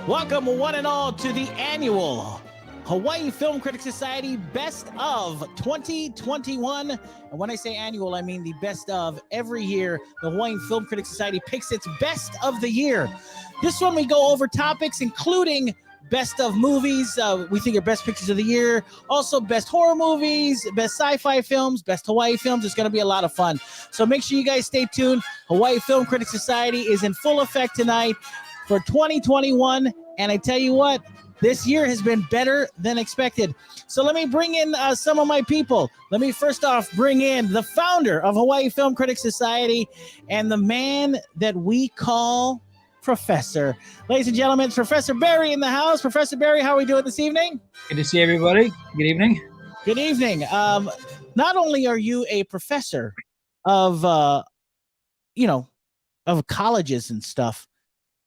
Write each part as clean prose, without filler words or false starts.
Welcome, one and all, to the annual Hawaii Film Critics Society Best of 2021. And when I say annual, I mean the best of every year. The Hawaiian Film Critics Society picks its best of the year. This one, we go over topics including best of movies. We think are best pictures of the year. Also, best horror movies, best sci-fi films, best Hawaii films. It's going to be a lot of fun. So make sure you guys stay tuned. Hawaii Film Critics Society is in full effect tonight for 2021. And I tell you what, this year has been better than expected. So let me bring in some of my people. Let me first off bring in the founder of Hawaii Film Critics Society and the man that we call Professor. Ladies and gentlemen, it's Professor Barry in the house. Professor Barry, how are we doing this evening? Good to see everybody. Good evening. Good evening. Not only are you a professor of, of colleges and stuff.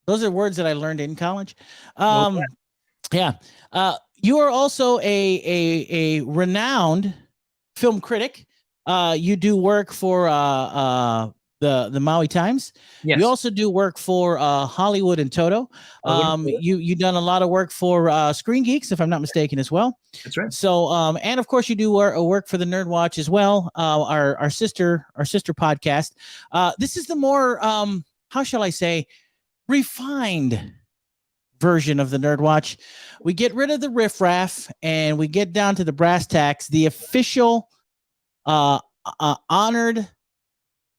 Those are words that I learned in college. Yeah. You are also a renowned film critic. You do work for the Maui Times. Yes. You also do work for Hollywood and Toto. You've done a lot of work for Screen Geeks, if I'm not mistaken, as well. That's right. So, and of course, you do work for the Nerd Watch as well. Our sister podcast. This is the more how shall I say, refined version of the Nerd Watch. We get rid of the riffraff and we get down to the brass tacks, the official honored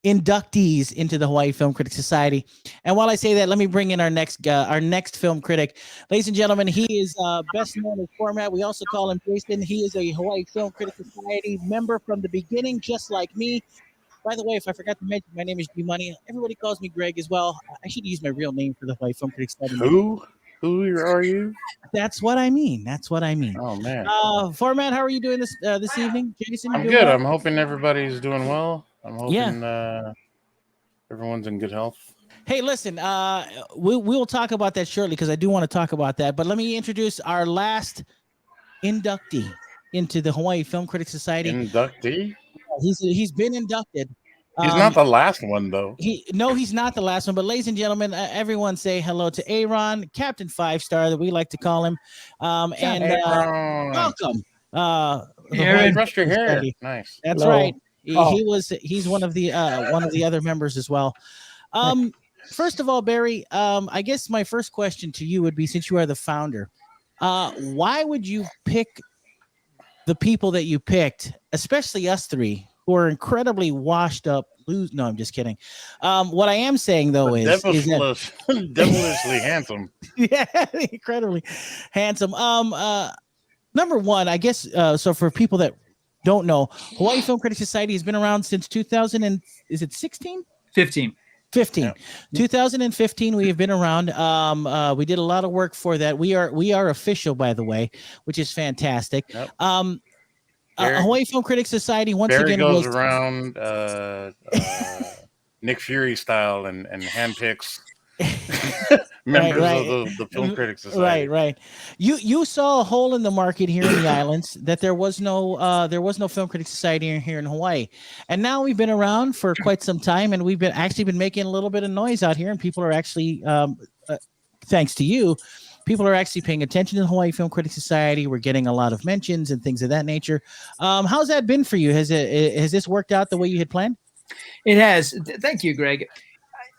inductees into the Hawaii Film Critics Society. And while I say that, let me bring in our next film critic. Ladies and gentlemen, he is best known as Format. We also call him Jason. He is a Hawaii Film Critics Society member from the beginning, just like me. By the way, if I forgot to mention, my name is G Money. Everybody calls me Greg as well. I should use my real name for the Hawaii Film Critics Society. Who are you? That's what I mean. Oh man. Format, how are you doing this evening, Jason? I'm good. Well? I'm hoping everybody's doing well. I'm hoping everyone's in good health. Hey, listen, we will talk about that shortly because I do want to talk about that. But let me introduce our last inductee into the Hawaii Film Critics Society. Inductee? He's been inducted. He's not the last one, though. He's not the last one. But ladies and gentlemen, everyone say hello to Aron, Captain 5-Star, that we like to call him. And welcome. Aaron, brushed your hair. Nice. That's hello. Right. He's one of the other members as well. First of all, Barry, I guess my first question to you would be, since you are the founder, why would you pick the people that you picked, especially us three, who are incredibly washed up? No, I'm just kidding. What I am saying though is devilishly handsome. Yeah, incredibly handsome. Number one, I guess. So for people that don't know, Hawaii Film Critics Society has been around since 2000 and is it 16? 15. 15. Yeah. 2015 we have been around. We did a lot of work for that. We are official, by the way, which is fantastic. Yep. Hawaii Film Critics Society once Barry again goes around Nick Fury style and handpicks members of the Film Critics Society. Right. You saw a hole in the market here in the islands that there was no Film Critics Society here in Hawaii, and now we've been around for quite some time, and we've been making a little bit of noise out here, and people are actually, thanks to you, people are actually paying attention to the Hawaii Film Critics Society. We're getting a lot of mentions and things of that nature. How's that been for you? Has this worked out the way you had planned? It has. Thank you, Greg.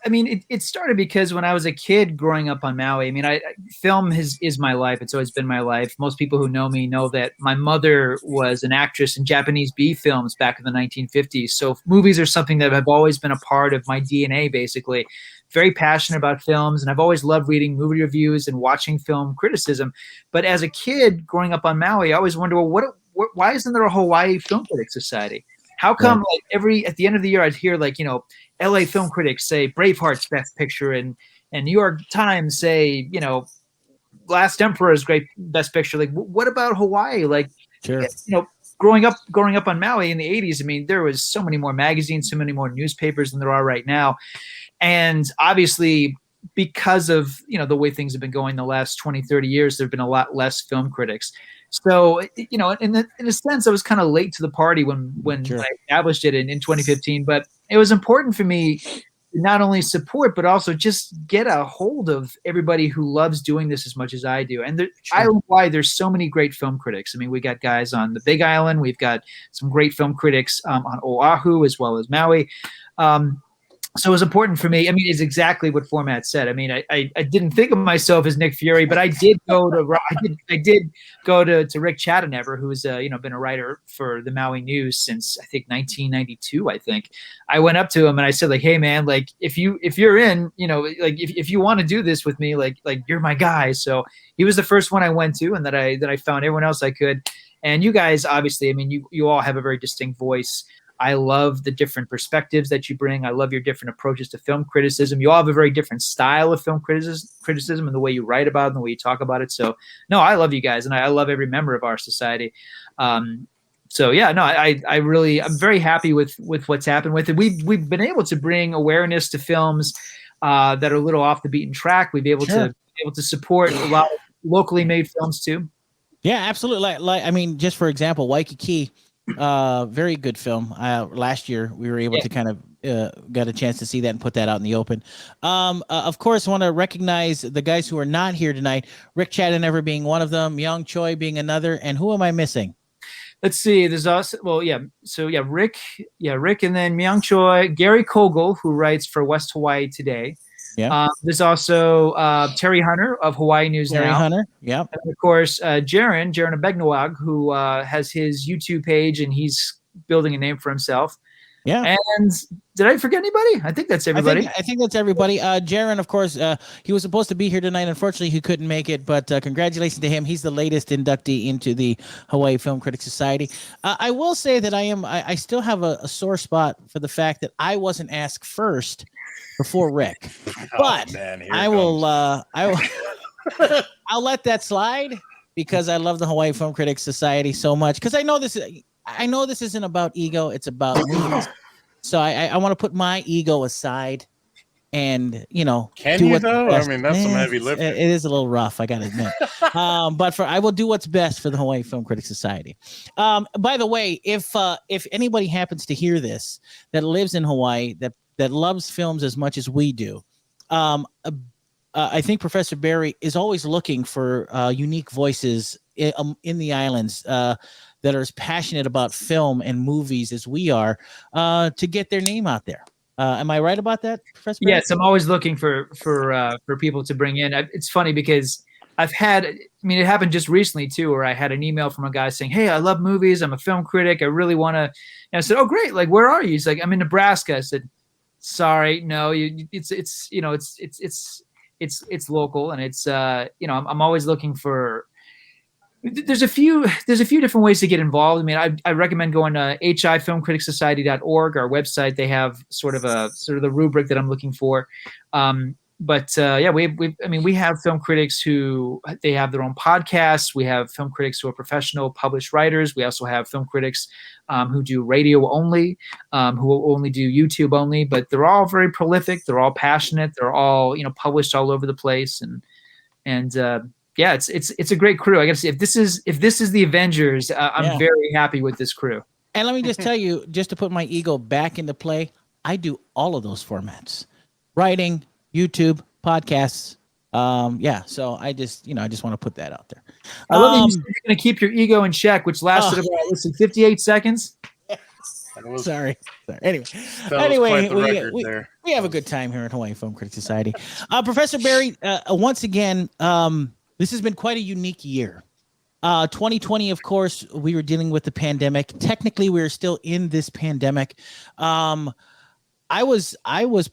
I mean, it started because when I was a kid growing up on Maui, I mean, film is my life. It's always been my life. Most people who know me know that my mother was an actress in Japanese B films back in the 1950s. So movies are something that have always been a part of my DNA, basically. Very passionate about films, and I've always loved reading movie reviews and watching film criticism. But as a kid growing up on Maui, I always wondered, well, why isn't there a Hawaii Film Critics Society? How come at the end of the year I'd hear LA film critics say Braveheart's best picture and New York Times say, Last Emperor's great best picture. Like, what about Hawaii? Sure. Growing up on Maui in the 80s, I mean, there was so many more magazines, so many more newspapers than there are right now. And obviously, because of, the way things have been going the last 20, 30 years, there have been a lot less film critics. So, in a sense, I was kind of late to the party when Sure. I established it in 2015. But it was important for me not only support, but also just get a hold of everybody who loves doing this as much as I do. And Island wide, there's so many great film critics. I mean, we got guys on the Big Island. We've got some great film critics on Oahu as well as Maui. So it was important for me. I mean, it's exactly what Format said. I mean, I didn't think of myself as Nick Fury, but I did go to Rick Chattenever, who's been a writer for the Maui News since I think 1992. I think I went up to him and I said, like, hey man, like if you're in, like if you want to do this with me, like you're my guy. So he was the first one I went to, and that I found everyone else I could. And you guys, obviously, I mean, you all have a very distinct voice. I love the different perspectives that you bring. I love your different approaches to film criticism. You all have a very different style of film criticism and the way you write about it and the way you talk about it. So, no, I love you guys, and I love every member of our society. So, yeah, no, I'm very happy with what's happened with it. We've been able to bring awareness to films that are a little off the beaten track. We've been able to support a lot of locally made films too. Yeah, absolutely. Like I mean, just for example, Waikiki. Very good film. Last year we were able to kind of got a chance to see that and put that out in the open. Of course, want to recognize the guys who are not here tonight. Rick Chattenever being one of them, Myung Choi being another, and who am I missing? Let's see. There's also Rick, and then Myung Choi, Gary Kogel, who writes for West Hawaii Today. Yeah. There's also Terry Hunter of Hawaii News Now. Terry Hunter, yeah. And of course, Jaron Abegnawag, who has his YouTube page, and he's building a name for himself. Yeah. And did I forget anybody? I think that's everybody. I think that's everybody. Jaron, of course, he was supposed to be here tonight. Unfortunately, he couldn't make it, but congratulations to him. He's the latest inductee into the Hawaii Film Critics Society. I will say that I still have a sore spot for the fact that I wasn't asked first before Rick, but I will I'll let that slide because I love the Hawaii Film Critics Society so much. Because I know this isn't about ego; it's about movies. So I want to put my ego aside, and can you though? I mean, that's some heavy lifting. It is a little rough, I gotta admit. But I will do what's best for the Hawaii Film Critics Society. By the way, if anybody happens to hear this that lives in Hawaii that loves films as much as we do, I think Professor Barry is always looking for unique voices in the islands that are as passionate about film and movies as we are to get their name out there. Am I right about that, Professor Barry? Yes, I'm always looking for people to bring in. It's funny because it happened just recently too, where I had an email from a guy saying, "Hey, I love movies. I'm a film critic. I really want to." And I said, "Oh, great! Like, where are you?" He's like, "I'm in Nebraska." I said, "Sorry, no, it's local, and it's I'm always looking for." There's a few different ways to get involved. I mean, I recommend going to hifilmcriticsociety.org, our website. They have sort of the rubric that I'm looking for. We have film critics who they have their own podcasts. We have film critics who are professional published writers. We also have film critics who do radio only, who will only do YouTube only. But they're all very prolific. They're all passionate. They're all published all over the place. Yeah, it's a great crew. I got to say, if this is the Avengers, I'm very happy with this crew. And let me just tell you, just to put my ego back into play, I do all of those formats: writing, YouTube, podcasts. So I just want to put that out there. I love that you're going to keep your ego in check, which lasted about 58 seconds. Sorry. Anyway, we have a good time here at Hawaii Film Critics Society. Professor Barry, once again, this has been quite a unique year. 2020, of course, we were dealing with the pandemic. Technically, we are still in this pandemic. I was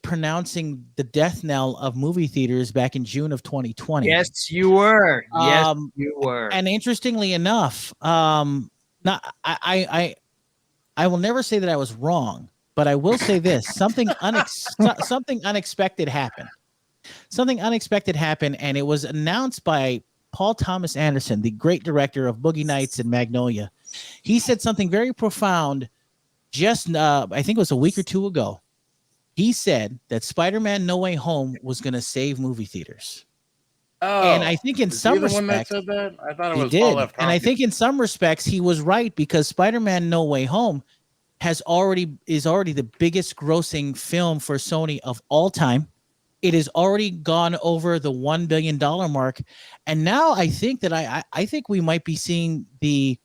pronouncing the death knell of movie theaters back in June of 2020. Yes, you were. You were. And interestingly enough, I will never say that I was wrong, but I will say this: something unexpected happened. Something unexpected happened, and it was announced by Paul Thomas Anderson, the great director of Boogie Nights and Magnolia. He said something very profound just, I think it was a week or two ago. He said that Spider-Man No Way Home was going to save movie theaters. Oh, and I think in some respects, I thought it was Paul F. And I think in some respects he was right, because Spider-Man No Way Home is already the biggest grossing film for Sony of all time. It has already gone over the $1 billion mark, and now I think that I think we might be seeing the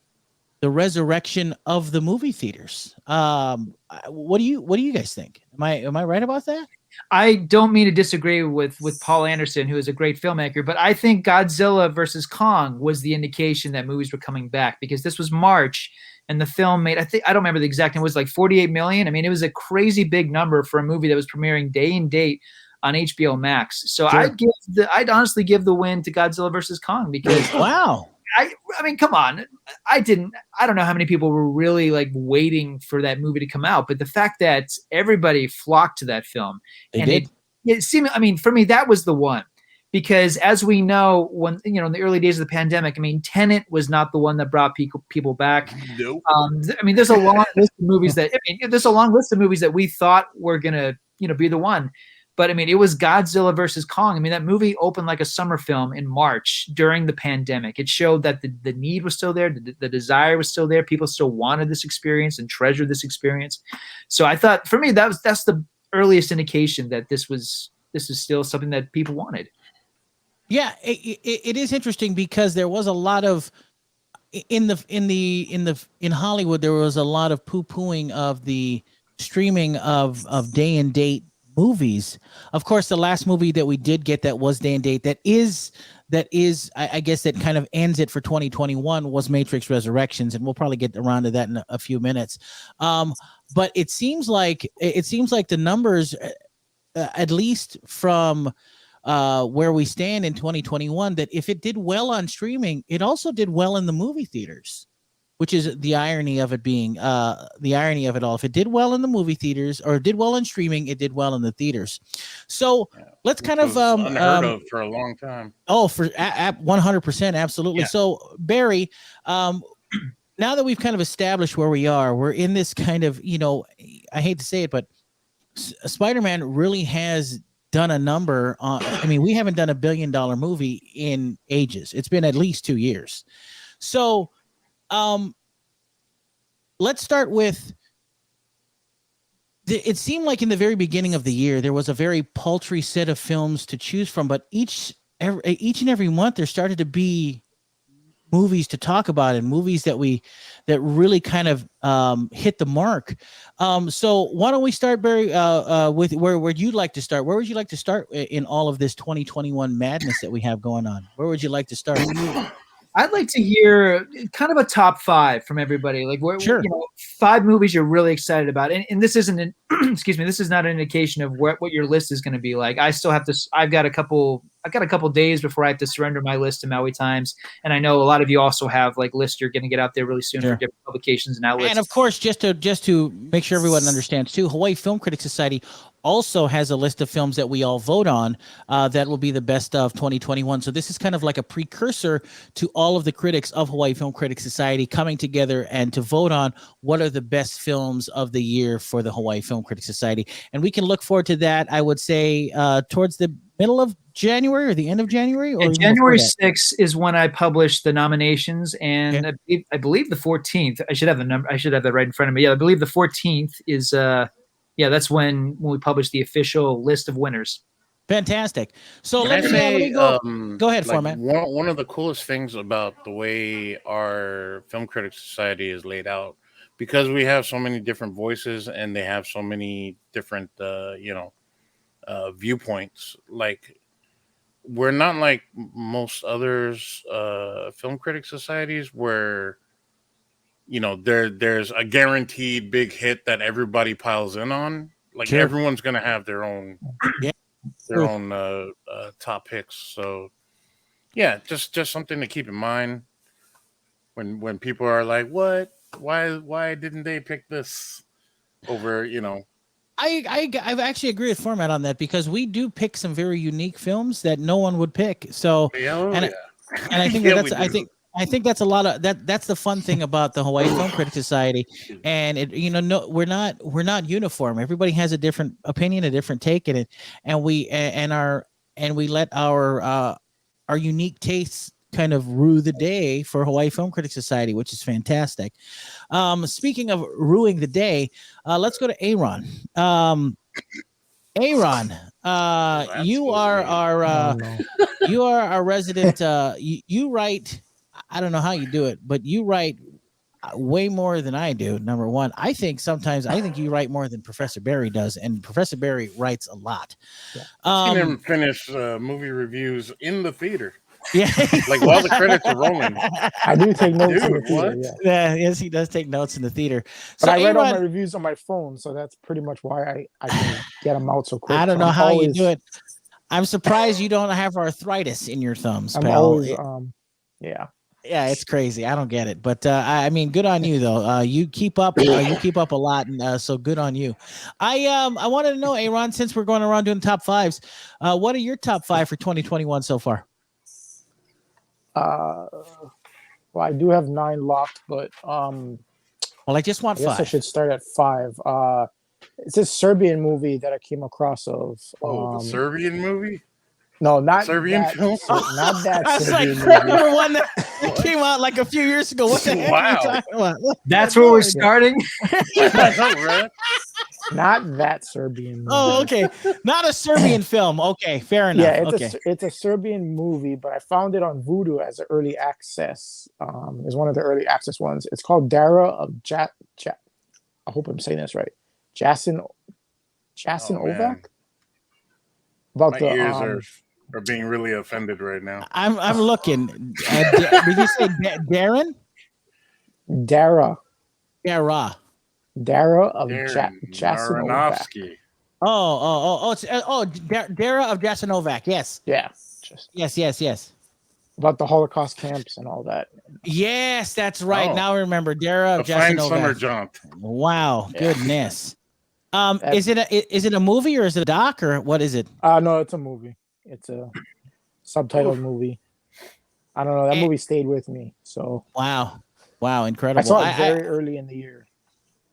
resurrection of the movie theaters. What do you guys think? Am I right about that? I don't mean to disagree with Paul Anderson, who is a great filmmaker, but I think Godzilla versus Kong was the indication that movies were coming back, because this was March and the film made, I don't remember the exact, it was like 48 million. I mean, it was a crazy big number for a movie that was premiering day and date on HBO Max. So sure. I'd honestly give the win to Godzilla versus Kong, because wow. I mean, come on. I don't know how many people were really like waiting for that movie to come out, but the fact that everybody flocked to that film, it seemed, I mean, for me, that was the one, because as we know, when, in the early days of the pandemic, I mean, Tenet was not the one that brought people back. Nope. I mean, there's a long list of movies that we thought were going to, be the one. But I mean, it was Godzilla versus Kong. I mean, that movie opened like a summer film in March during the pandemic. It showed that the need was still there. The desire was still there. People still wanted this experience and treasured this experience. So I thought, for me, that's the earliest indication that this is still something that people wanted. Yeah, it is interesting, because there was a lot of in Hollywood, there was a lot of poo-pooing of the streaming of day and date movies. Of course, the last movie that we did get that was day and date, that is I guess that kind of ends it for 2021, was Matrix Resurrections, and we'll probably get around to that in a few minutes. But it seems like the numbers, at least from where we stand in 2021, that if it did well on streaming, it also did well in the movie theaters, which is the irony of it being the irony of it all. If it did well in the movie theaters, or did well in streaming, it did well in the theaters. So let's kind of unheard of for a long time. Oh, for 100%, absolutely. Yeah. So Barry, now that we've kind of established where we are, we're in this kind of, I hate to say it, but Spider-Man really has done a number on. I mean, we haven't done $1 billion movie in ages. It's been at least 2 years. So let's start with, it seemed like in the very beginning of the year, there was a very paltry set of films to choose from, but each and every month there started to be movies to talk about, and movies that really kind of hit the mark. So why don't we start, Barry, with where would you like to start? Where would you like to start in all of this 2021 madness that we have going on? Where would you like to start? I'd like to hear kind of a top 5 from everybody. Like, sure. 5 movies you're really excited about. And this isn't excuse me, this is not an indication of what your list is going to be like. I've got a couple days before I have to surrender my list to Maui Times. And I know a lot of you also have like lists you're going to get out there really soon for different publications and outlets. And of course, just to make sure everyone understands too, Hawaii Film Critics Society also has a list of films that we all vote on that will be the best of 2021. So this is kind of like a precursor to all of the critics of Hawaii Film Critics Society coming together and to vote on what are the best films of the year for the Hawaii Film Critics Society. And we can look forward to that, I would say, towards the middle of January or the end of January? Or January 6th is when I publish the nominations, and okay. I believe the 14th. I should have the number. I should have that right in front of me. Yeah, I believe the 14th is that's when we publish the official list of winners. Fantastic. So let me go ahead, Format. One of the coolest things about the way our Film Critics Society is laid out, because we have so many different voices and they have so many different viewpoints. Like, we're not like most others film critic societies where there's a guaranteed big hit that everybody piles in on. Like, sure. Everyone's gonna have their own top picks. So yeah, just something to keep in mind when people are like, what, why didn't they pick this over I actually agree with Format on that, because we do pick some very unique films that no one would pick. So and I think I think that's a lot of that's the fun thing about the Hawaii Film Critics Society. And we're not uniform. Everybody has a different opinion, a different take in it, and we let our unique tastes kind of rue the day for Hawaii Film Critics Society, which is fantastic. Speaking of ruining the day, let's go to Aaron. Aaron, you are our you are our resident. You write. I don't know how you do it, but you write way more than I do. Number one, I think you write more than Professor Barry does, and Professor Barry writes a lot. I've seen him finish movie reviews in the theater. Yeah, like while the credits are rolling. I do take notes in the theater. Yeah, yes, he does take notes in the theater. But I read all my reviews on my phone, so that's pretty much why I can get them out so quick. I don't know how you do it. I'm surprised you don't have arthritis in your thumbs, pal. Always, yeah, it's crazy. I don't get it, but I mean, good on you though. You keep up. You keep up a lot, and so good on you. I wanted to know, Aaron, since we're going around doing top fives, what are your top five for 2021 so far? Well, I do have 9 locked, but well, I just want I guess 5. I should start at 5. It's a Serbian movie that I came across of. The Serbian movie? No, not Serbian film. Not that. I was Serbian like, movie. the one that came out like a few years ago. What the heck are you talking about? That's where we're starting. Not that Serbian movie. Oh, okay. Not a Serbian film. Okay, fair enough. Yeah, it's a Serbian movie, but I found it on Vudu as an early access. It's one of the early access ones. It's called Dara of I hope I'm saying this right. Jasin Ovak. About my ears are being really offended right now. I'm looking. Did you say Darren? Dara. Dara of Jasinovac. Dara of Jasinovac. Yes. Yeah. Yes. About the Holocaust camps and all that. Yes, that's right. Now I remember Dara of Jasinovac. Fine summer jaunt. Wow, goodness. Is it a movie or is it a doc or what is it? No, it's a movie. It's a subtitled movie. I don't know. That movie stayed with me. So wow, incredible. I saw it very early in the year.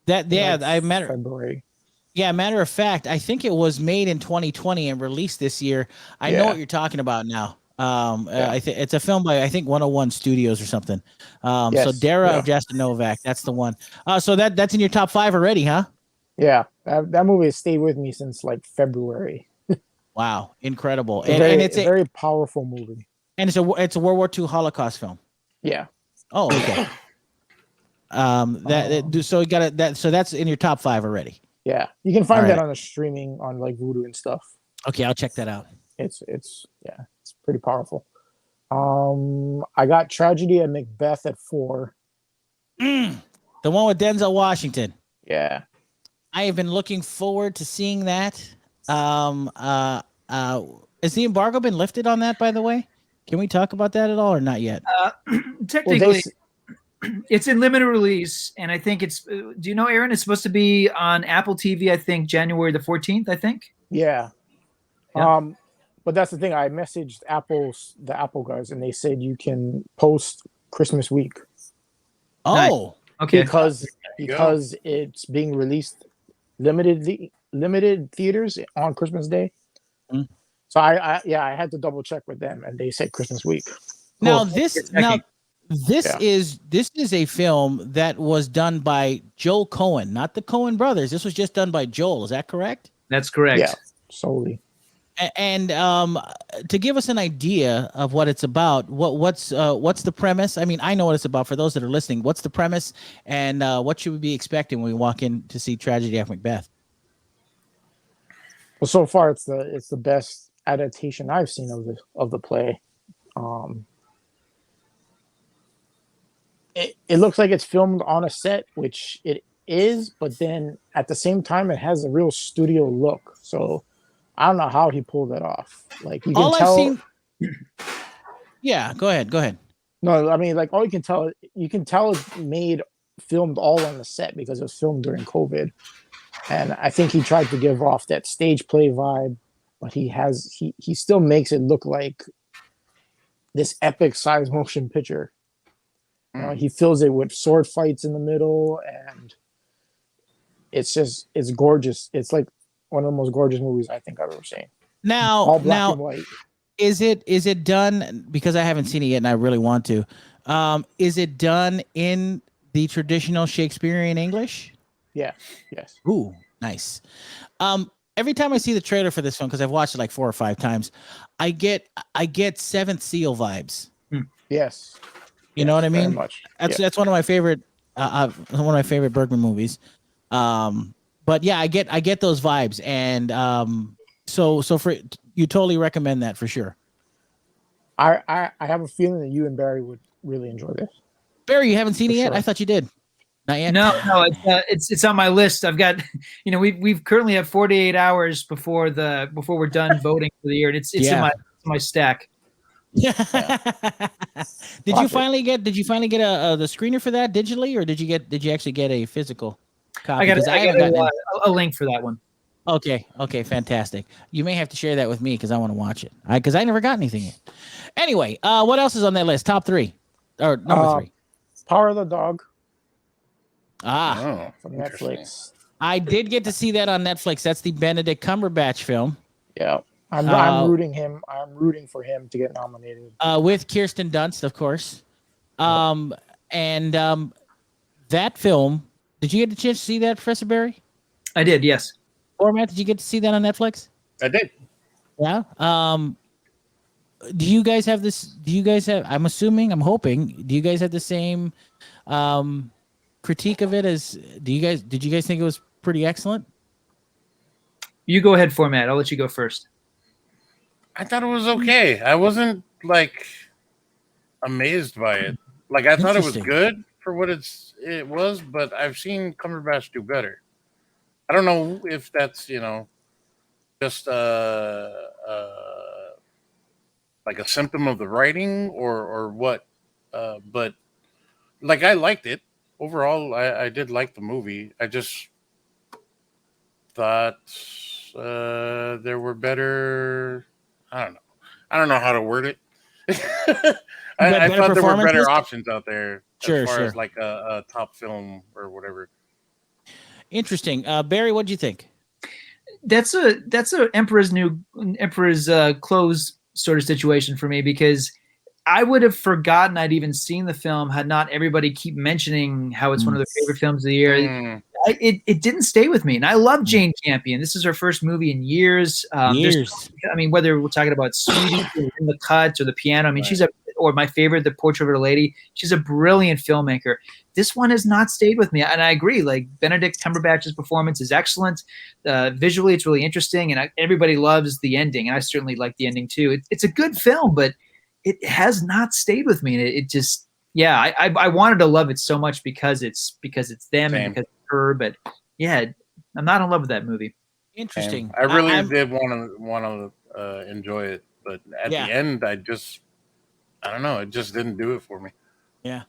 February. Yeah, matter of fact, I think it was made in 2020 and released this year. I know what you're talking about now. I think it's a film by 101 Studios or something. So Dara of Jasinovac, that's the one. So that's in your top 5 already, huh? Yeah, that movie has stayed with me since like February. Wow, incredible! And it's a very powerful movie. And it's a World War II Holocaust film. Yeah. Oh, okay. So you got it. So that's in your top 5 already. Yeah, you can find that on the streaming on like Vudu and stuff. Okay, I'll check that out. It's pretty powerful. I got Tragedy at Macbeth at 4. The one with Denzel Washington. Yeah. I have been looking forward to seeing that. Has the embargo been lifted on that, by the way? Can we talk about that at all or not yet? Technically, it's in limited release, and I think it's. Do you know, Aaron? It's supposed to be on Apple TV. I think January the 14th. I think. Yeah. But that's the thing. I messaged the Apple guys, and they said you can post Christmas week. Oh, nice. Okay. Because it's being released limited theaters on Christmas Day. Mm. So I had to double check with them, and they said Christmas week. Now this is a film that was done by Joel Coen, not the Coen brothers. This was just done by Joel. Is that correct? That's correct. Yeah, solely. And to give us an idea of what it's about, what's the premise? I mean, I know what it's about. For those that are listening, what's the premise, and what should we be expecting when we walk in to see Tragedy at Macbeth? Well, so far it's the best adaptation I've seen of the play. It looks like it's filmed on a set, which it is, but then at the same time it has a real studio look. So I don't know how he pulled that off. Like you can tell. Yeah, go ahead. No, I mean, like all you can tell it's filmed all on the set because it was filmed during COVID. And I think he tried to give off that stage play vibe, but he still makes it look like this epic size motion picture. He fills it with sword fights in the middle, and it's gorgeous. It's like one of the most gorgeous movies I think I've ever seen. Now, all black and white. Is it done, because I haven't seen it yet and I really want to? Is it done in the traditional Shakespearean English? Yeah. Yes. Ooh, nice. Every time I see the trailer for this film, because I've watched it like 4 or 5 times, I get Seventh Seal vibes. Yes. You know what I Very mean? much. That's one of my favorite Bergman movies. But yeah, I get those vibes, and so for you, totally recommend that for sure. I have a feeling that you and Barry would really enjoy this. Barry, you haven't seen For it yet? sure. I thought you did. Not yet. No, it's on my list. I've got, we've currently have 48 hours before we're done voting for the year. And it's in my stack. Yeah. Did you finally get the screener for that digitally, or did you actually get a physical copy? I got a link for that one. Okay, fantastic. You may have to share that with me because I want to watch it. Because I never got anything yet. Anyway, what else is on that list? Top 3 or number 3? Power of the Dog. From Netflix. I did get to see that on Netflix. That's the Benedict Cumberbatch film. Yeah, I'm rooting for him to get nominated. With Kirsten Dunst, of course. And that film. Did you get the chance to see that, Professor Barry? I did. Yes. Format, did you get to see that on Netflix? I did. Yeah. Do you guys have this? Do you guys have? I'm hoping. Do you guys have the same critique of it as? Did you guys think it was pretty excellent? You go ahead, Format. I'll let you go first. I thought it was okay. I wasn't like amazed by it. Like I thought it was good for what it was, but I've seen Cumberbatch do better. I don't know if that's just like a symptom of the writing or what, but like I liked it overall. I did like the movie. I just thought there were better. I don't know how to word it. I thought there were better options out there as far as like a top film or whatever. Interesting. Barry, what do you think? That's a Emperor's clothes sort of situation for me, because I would have forgotten I'd even seen the film had not everybody keep mentioning how it's one of their favorite films of the year. It didn't stay with me, and I love Jane Campion. This is her first movie in years. Whether we're talking about Sweetie or In the Cut or The Piano, I mean, she's or my favorite, The Portrait of a Lady. She's a brilliant filmmaker. This one has not stayed with me, and I agree. Like Benedict Cumberbatch's performance is excellent. Visually, it's really interesting, and everybody loves the ending, and I certainly like the ending too. It's a good film, but it has not stayed with me. And it just, I wanted to love it so much because it's them and because it's her. But yeah, I'm not in love with that movie. Interesting. I really did want to enjoy it, but at the end, I don't know. It just didn't do it for me. Yeah.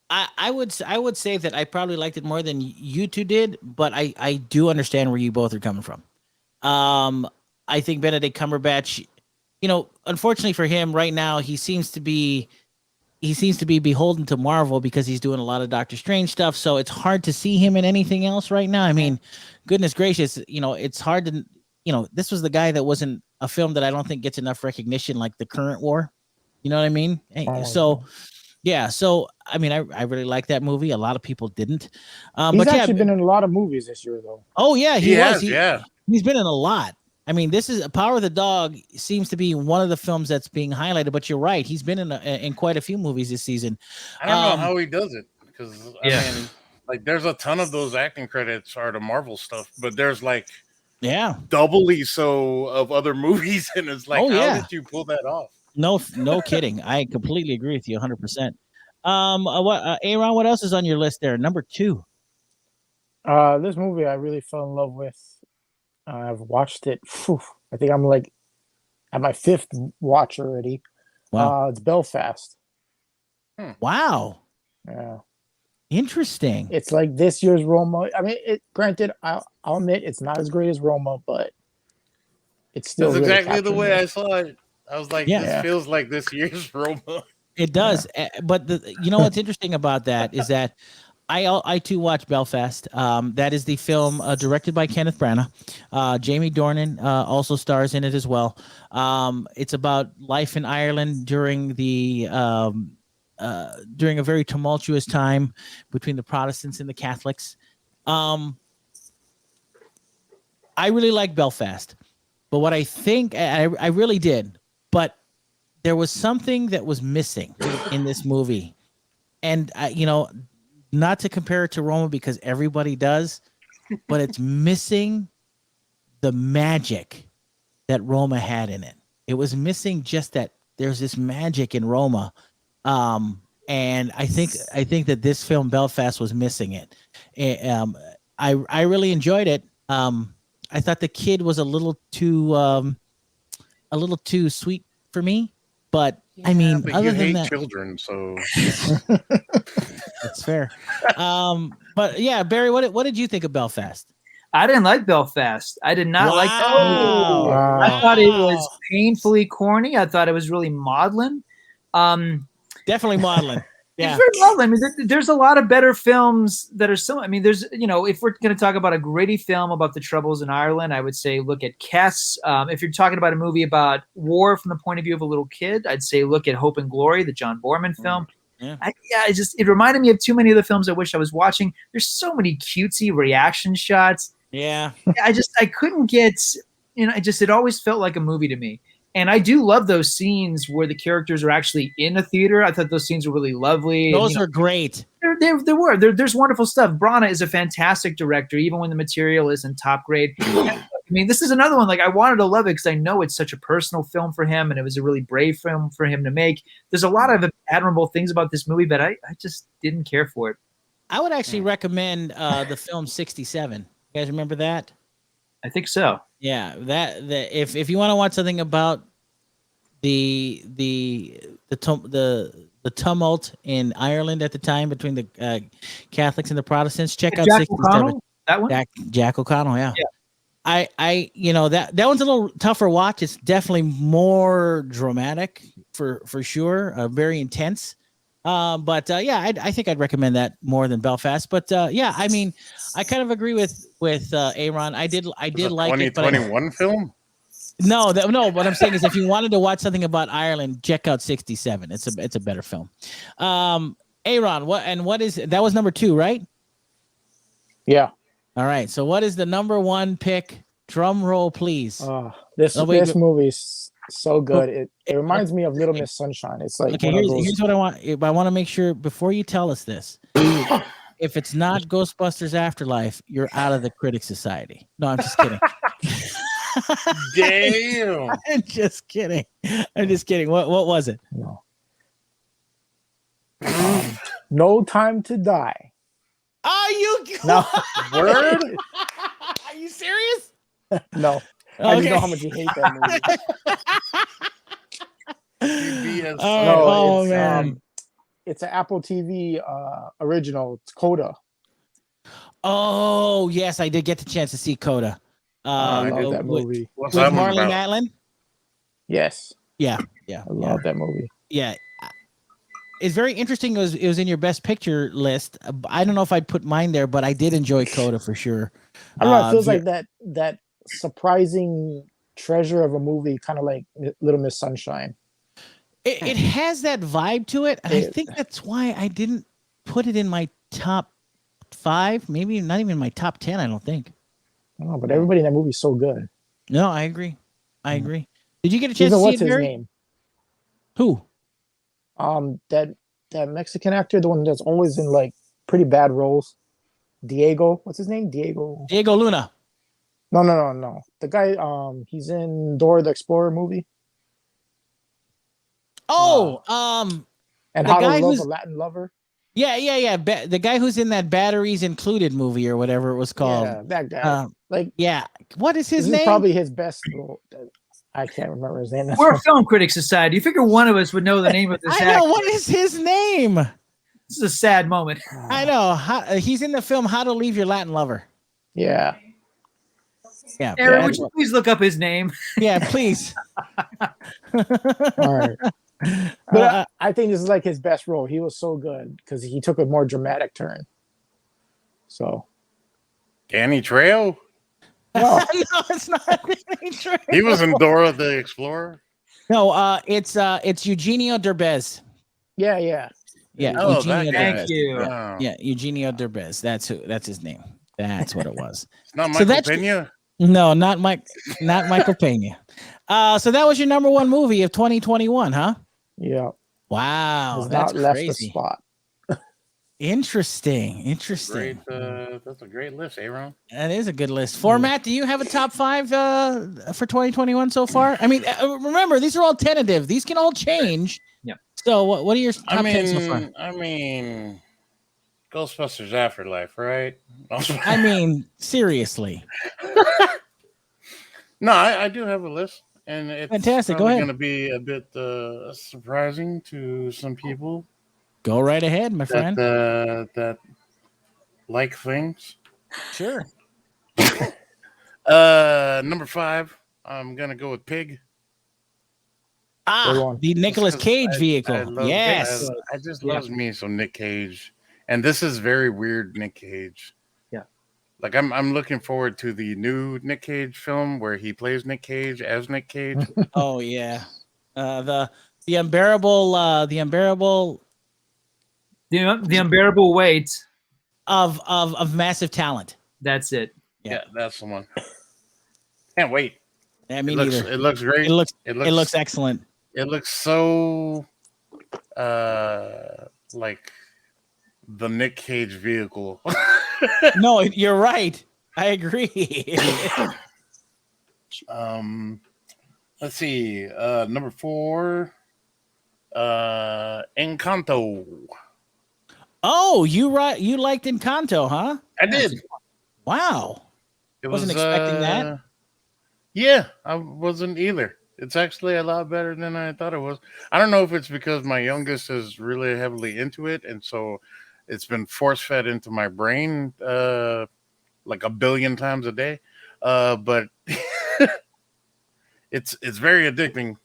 I would say that I probably liked it more than you two did, but I do understand where you both are coming from. I think Benedict Cumberbatch, unfortunately for him right now, he seems to be beholden to Marvel because he's doing a lot of Doctor Strange stuff. So it's hard to see him in anything else right now. I mean, goodness gracious, it's hard to, this was the guy that wasn't a film that I don't think gets enough recognition like The Current War. You know what I mean? So I mean, I really like that movie. A lot of people didn't. He's actually been in a lot of movies this year, though. Oh yeah, he was. He's been in a lot. I mean, this is Power of the Dog seems to be one of the films that's being highlighted. But you're right, he's been in quite a few movies this season. I don't know how he does it because I mean, like, there's a ton of those acting credits are to Marvel stuff, but there's like doubly so of other movies, and it's like, how did you pull that off? No kidding. I completely agree with you 100%. Aaron, what else is on your list there? Number 2. This movie I really fell in love with. I've watched it. I think I'm like at my 5th watch already. Wow. It's Belfast. Wow. Yeah. Interesting. It's like this year's Roma. I mean, granted, I'll admit it's not as great as Roma, but it's still That's really exactly the way I saw it. I was like, this feels like this year's Roma. It does. But you know what's interesting about that is that I too watched Belfast. That is the film directed by Kenneth Branagh. Jamie Dornan also stars in it as well. It's about life in Ireland during a very tumultuous time between the Protestants and the Catholics. I really like Belfast, but what I think I really did, but there was something that was missing in this movie, and not to compare it to Roma because everybody does, but it's missing the magic that Roma had in it. It was missing just that there's this magic in Roma. And I think that this film Belfast was missing it. I really enjoyed it. I thought the kid was a little too sweet for me, but I mean, but other you than hate that, children, so that's fair. But yeah, Barry, what did you think of Belfast? I didn't like Belfast. I did not like that movie. Wow. I thought it was painfully corny. I thought it was really maudlin. Definitely maudlin. Yeah. It's very maudlin. I mean, there's a lot of better films that are similar. I mean, there's, if we're going to talk about a gritty film about the troubles in Ireland, I would say look at Kess. If you're talking about a movie about war from the point of view of a little kid, I'd say look at Hope and Glory, the John Borman film. Yeah. It reminded me of too many of the films I wish I was watching. There's so many cutesy reaction shots. Yeah. I couldn't get, it always felt like a movie to me. And I do love those scenes where the characters are actually in a theater. I thought those scenes were really lovely. Those are great. There's wonderful stuff. Branagh is a fantastic director, even when the material isn't top grade. I mean, this is another one. Like, I wanted to love it because I know it's such a personal film for him, and it was a really brave film for him to make. There's a lot of admirable things about this movie, but I just didn't care for it. I would actually recommend the film 67. You guys remember that? I think so. Yeah, if you want to watch something about the tumult in Ireland at the time between the Catholics and the Protestants, check out Jack 67. O'Connell? That one? Jack O'Connell, yeah. I that one's a little tougher watch. It's definitely more dramatic for sure, very intense. I think I'd recommend that more than Belfast. But I mean, I kind of agree with Aaron. I did like it. 2021 film? No. What I'm saying is, if you wanted to watch something about Ireland, check out 67. It's a better film. Aaron, what is that? Was number 2, right? Yeah. All right. So what is the number 1 pick? Drum roll, please. This movie's so good. It reminds me of Little Miss Sunshine. It's like, okay, here's what I want. I want to make sure before you tell us this. If it's not Ghostbusters Afterlife, you're out of the Critic Society. No, I'm just kidding. Damn. I'm just kidding. What was it? No. No Time to Die. Are you No. Word? Are you serious? No. I just know how much you hate that movie. Man. It's an Apple TV original. It's Coda. Oh, yes, I did get the chance to see Coda. I love that movie. What's with that one Marley about? Matlin? Yes. Yeah. I love that movie. Yeah. It's very interesting. It was in your best picture list. I don't know if I'd put mine there, but I did enjoy Coda for sure. I don't know. It feels like that surprising treasure of a movie, kind of like Little Miss Sunshine. It has that vibe to it, and I think that's why I didn't put it in my top 5. Maybe not even my top 10. I don't think. I don't know, but everybody in that movie is so good. No, I agree. Did you get a chance to see what's it, his Barry? name? Who? That Mexican actor, the one that's always in like pretty bad roles. Diego, what's his name? Diego Luna. No. The guy, he's in Dora the Explorer movie. Oh, and the How to guy Love who's- a Latin Lover. Yeah. The guy who's in that Batteries Included movie or whatever it was called. Yeah, that guy. Yeah. What is his this name? is probably his best role. I can't remember his name. We're a film critic society. You figure one of us would know the name of this I know. actor. What is his name? This is a sad moment. I know. He's in the film How to Leave Your Latin Lover. Yeah. Yeah. Aaron, would you please look up his name? Yeah, please. All right. But I think this is like his best role. He was so good because he took a more dramatic turn. So Danny Trejo? no, No, it's not. Trejo. He was in Dora the Explorer. No, it's Eugenio Derbez. yeah, yeah. Yeah, Oh, Eugenio that guy. Derbez. Thank you. Oh. Yeah, Eugenio Derbez. That's his name. That's what it was. It's not So Michael that's- Pena. No, not Michael Pena. So that was your number one movie of 2021, huh? Yeah. Wow, Has that's not left the crazy. spot. Interesting. Great. That's a great list, Aaron. That is a good list. Format, do you have a top 5 for 2021 so far? I mean, remember, these are all tentative. These can all change. Yeah. So what are your top 10 so far? I mean, Ghostbusters Afterlife, right? I mean, seriously. No, I do have a list, and it's Fantastic. Go probably ahead. going to be a bit surprising to some people Go right ahead, my friend. that like things. Sure. Number 5, I'm gonna go with Pig. Ah, Good one. the Nicolas Just 'cause Cage vehicle. love- Yes. I just loves me some Nick Cage, and this is very weird Nick Cage. Yeah. Like I'm looking forward to the new Nick Cage film where he plays Nick Cage as Nick Cage. Oh yeah. The unbearable The unbearable weight. of massive talent. That's it. Yeah, that's the one. Can't wait. I mean, It looks great. it looks excellent. It looks so like the Nick Cage vehicle. No, you're right. I agree. Let's see. Number 4, Encanto. Oh, you liked Encanto, huh? I did. Wow. It Wasn't expecting that. Yeah, I wasn't either. It's actually a lot better than I thought it was. I don't know if it's because my youngest is really heavily into it, and so it's been force fed into my brain like a billion times a day. But it's very addicting,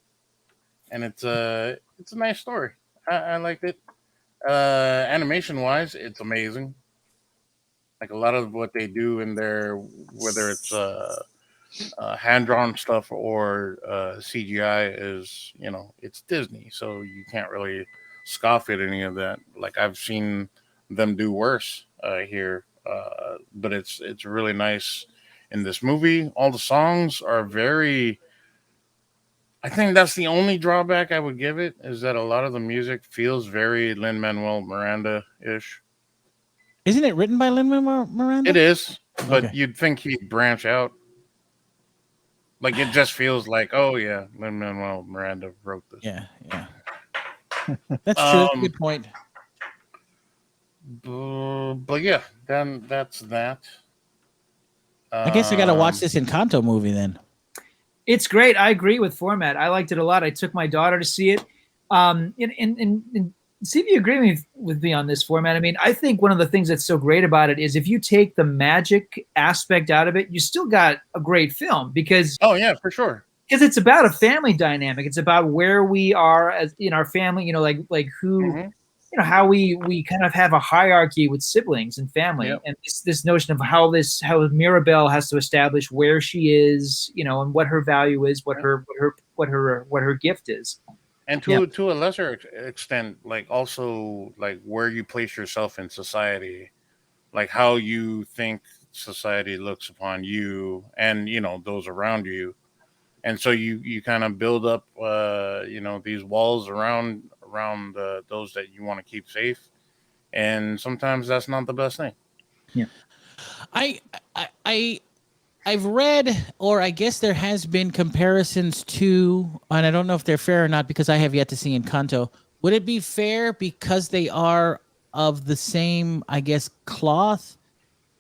and it's a nice story. I liked it. Animation wise, it's amazing. Like a lot of what they do in there, whether it's hand drawn stuff or CGI, is it's Disney, so you can't really scoff at any of that. Like I've seen them do worse here, but it's really nice in this movie. All the songs are very. I think that's the only drawback I would give it, is that a lot of the music feels very Lin-Manuel Miranda-ish. Isn't it written by Lin-Manuel Miranda? It is, but Okay. you'd think he'd branch out. Like it just feels like, oh yeah, Lin-Manuel Miranda wrote this. Yeah. That's true. Good point. But yeah, then that's that. I guess I got to watch this Encanto movie then. It's great. I agree with format. I liked it a lot. I took my daughter to see it. And see if you agree with me on this format. I mean, I think one of the things that's so great about it is if you take the magic aspect out of it, you still got a great film because Oh yeah, for sure. it's about a family dynamic. It's about where we are as in our family, like who, Mhm. how we kind of have a hierarchy with siblings and family. Yep. And this notion of how Mirabelle has to establish where she is, and what her value is, what her gift is. And to a lesser extent, like also like where you place yourself in society, like how you think society looks upon you and those around you, and so you kind of build up these walls around those that you want to keep safe, and sometimes that's not the best thing. I've read, or I guess there has been comparisons to, and I don't know if they're fair or not because I have yet to see Encanto. Would it be fair because they are of the same, I guess, cloth?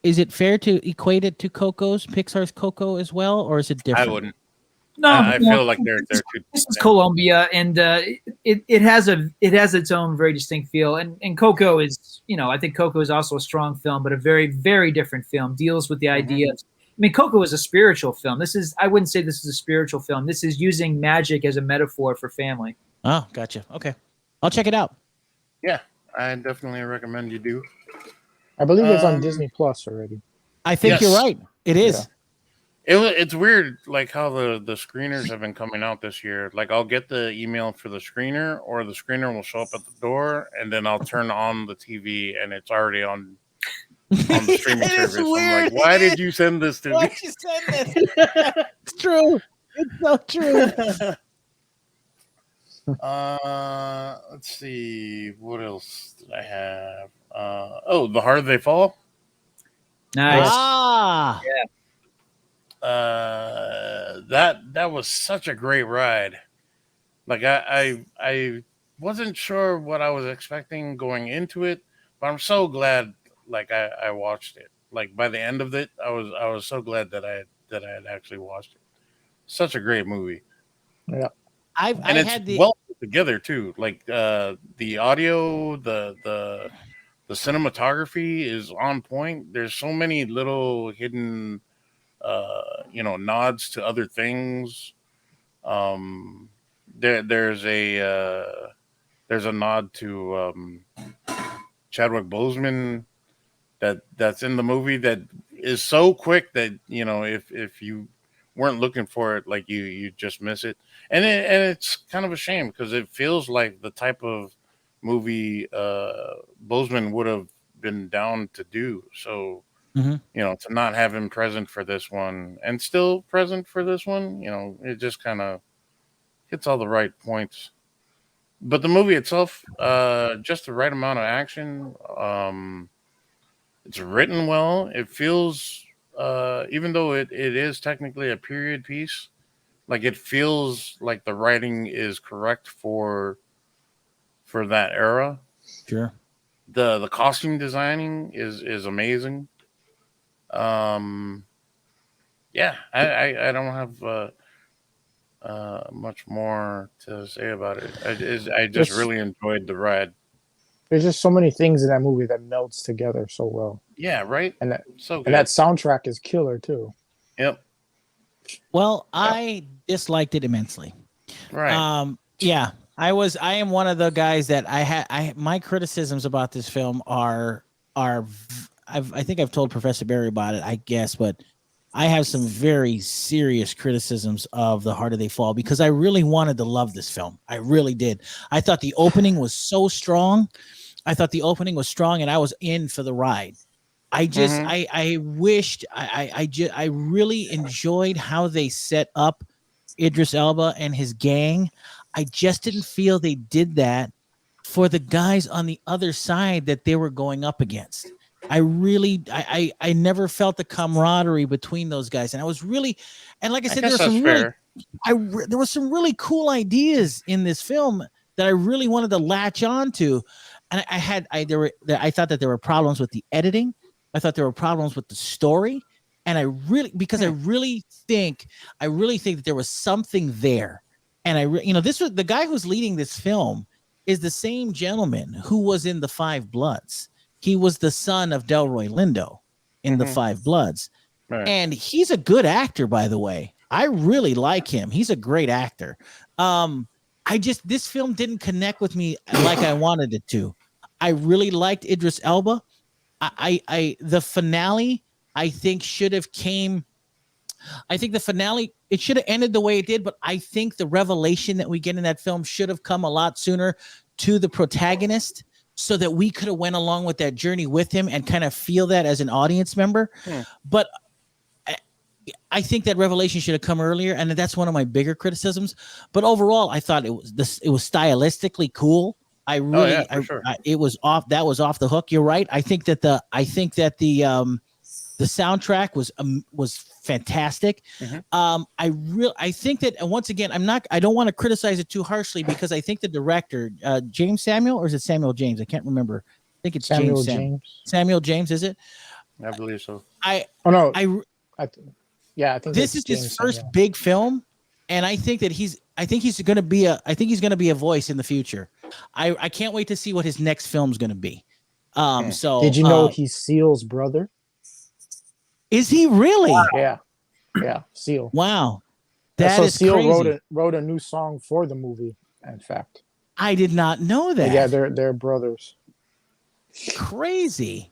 Is it fair to equate it to Pixar's Coco as well, or is it different? I wouldn't. No, I feel like they're too. This is Colombia, and it has its own very distinct feel. And Coco is, I think Coco is also a strong film, but a very, very different film. Deals with the idea of, I mean, Coco is a spiritual film. I wouldn't say this is a spiritual film. This is using magic as a metaphor for family. Oh, gotcha. Okay, I'll check it out. Yeah, I definitely recommend you do. I believe it's on Disney Plus already. I think you're right. It is. It's weird, like how the screeners have been coming out this year. Like I'll get the email for the screener, or the screener will show up at the door, and then I'll turn on the TV, and it's already on the streaming service. I'm like, why did you send this to me? Why'd you send this? It's true. It's so true. Let's see, what else did I have? The Harder They Fall. Nice. Yeah. That was such a great ride. Like I wasn't sure what I was expecting going into it, but I'm so glad like I watched it. Like by the end of it, I was so glad that I had actually watched it. Such a great movie. Yeah. It's well put together too. Like the audio, the cinematography is on point. There's so many little hidden nods to other things. There's a nod to Chadwick Boseman that's in the movie that is so quick that if you weren't looking for it, like you just miss it, and it's kind of a shame because it feels like the type of movie Boseman would have been down to do. So to not have him present for this one and still present for this one, it just kind of hits all the right points. But the movie itself, just the right amount of action. It's written well. It feels, even though it is technically a period piece, like it feels like the writing is correct for that era. Sure. The costume designing is amazing. I don't have much more to say about it. I just really enjoyed the ride. There's just so many things in that movie that melts together so well. Yeah, right. And that good. And that soundtrack is killer too. Yep. Well, I disliked it immensely. Right. Yeah. I am one of the guys that my criticisms about this film are I think I've told Professor Barry about it, I guess, but I have some very serious criticisms of The Harder They Fall because I really wanted to love this film. I really did. I thought the opening was so strong. And I was in for the ride. I just, I wished I really enjoyed how they set up Idris Elba and his gang. I just didn't feel they did that for the guys on the other side that they were going up against. I never felt the camaraderie between those guys. And I was really, and like I said, there was some really cool ideas in this film that I really wanted to latch on to. And I thought that there were problems with the editing. I thought there were problems with the story. And I really think that there was something there. And this was the guy who's leading this film is the same gentleman who was in The Five Bloods. He was the son of Delroy Lindo in The Five Bloods. Right. And he's a good actor, by the way. I really like him. He's a great actor. This film didn't connect with me like I wanted it to. I really liked Idris Elba. The finale, I think the finale, it should have ended the way it did, but I think the revelation that we get in that film should have come a lot sooner to the protagonist so that we could have went along with that journey with him and kind of feel that as an audience member. But I think that revelation should have come earlier, and that's one of my bigger criticisms. But overall, I thought it was stylistically cool. It was off. That was off the hook. You're right. I think that the soundtrack was fantastic. I think that, and once again, I don't want to criticize it too harshly because I think the director, James Samuel, or is it Samuel James? I can't remember. I think it's Samuel James. Samuel James, is it? I believe so. I think this is his first big film, and I think he's going to be a voice in the future. I can't wait to see what his next film's going to be. So did you know he's Seal's brother? Is he really? Wow. Yeah, Seal. Wow, that is Seal crazy. wrote a new song for the movie. In fact, I did not know that. Yeah, they're brothers. Crazy.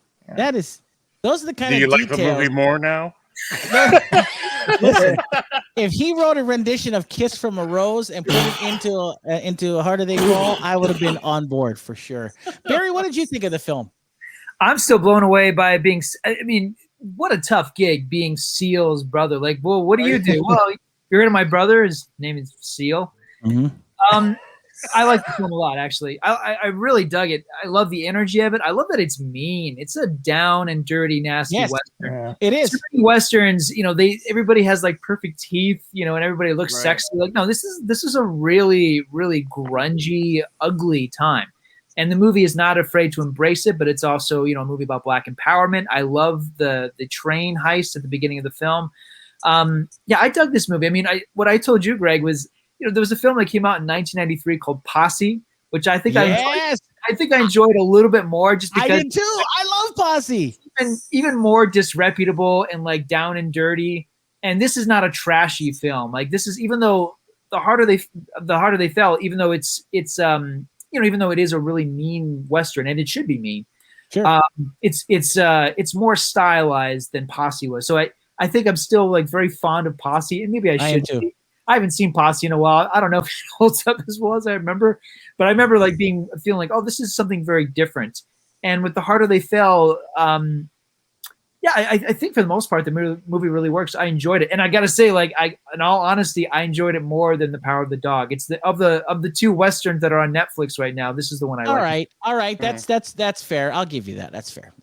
Those are the kind Do you of like the details. movie more now? Listen, if he wrote a rendition of "Kiss from a Rose" and put it into "Harder They Fall," I would have been on board for sure. Barry, what did you think of the film? I'm still blown away by being. I mean, what a tough gig being Seal's brother. Like, well, what do you do? Well, you're into my brother. His name is Seal. Mm-hmm. I like the film a lot, actually. I really dug it. I love the energy of it. I love that it's mean. It's a down and dirty, nasty Western. Yeah. It is. Westerns, everybody has like perfect teeth, and everybody looks sexy. Like, no, this is a really, really grungy, ugly time. And the movie is not afraid to embrace it, but it's also, a movie about Black empowerment. I love the train heist at the beginning of the film. I dug this movie. I mean, what I told you, Greg, was there was a film that came out in 1993 called Posse, which I think I enjoyed a little bit more just because I did too. I love Posse. Even more disreputable and like down and dirty. And this is not a trashy film. Like this is, even though the harder they fell, even though it's even though it is a really mean Western, and it should be mean, sure. It's more stylized than Posse was. So I think I'm still like very fond of Posse, and maybe I should too. I haven't seen Posse in a while. I don't know if it holds up as well as I remember, but I remember like feeling like, oh, this is something very different. And with The Harder They Fell, I think for the most part, the movie really works. I enjoyed it. And I got to say, like, in all honesty, I enjoyed it more than The Power of the Dog. It's of the two Westerns that are on Netflix right now, this is the one I like. All right. That's fair. I'll give you that. That's fair.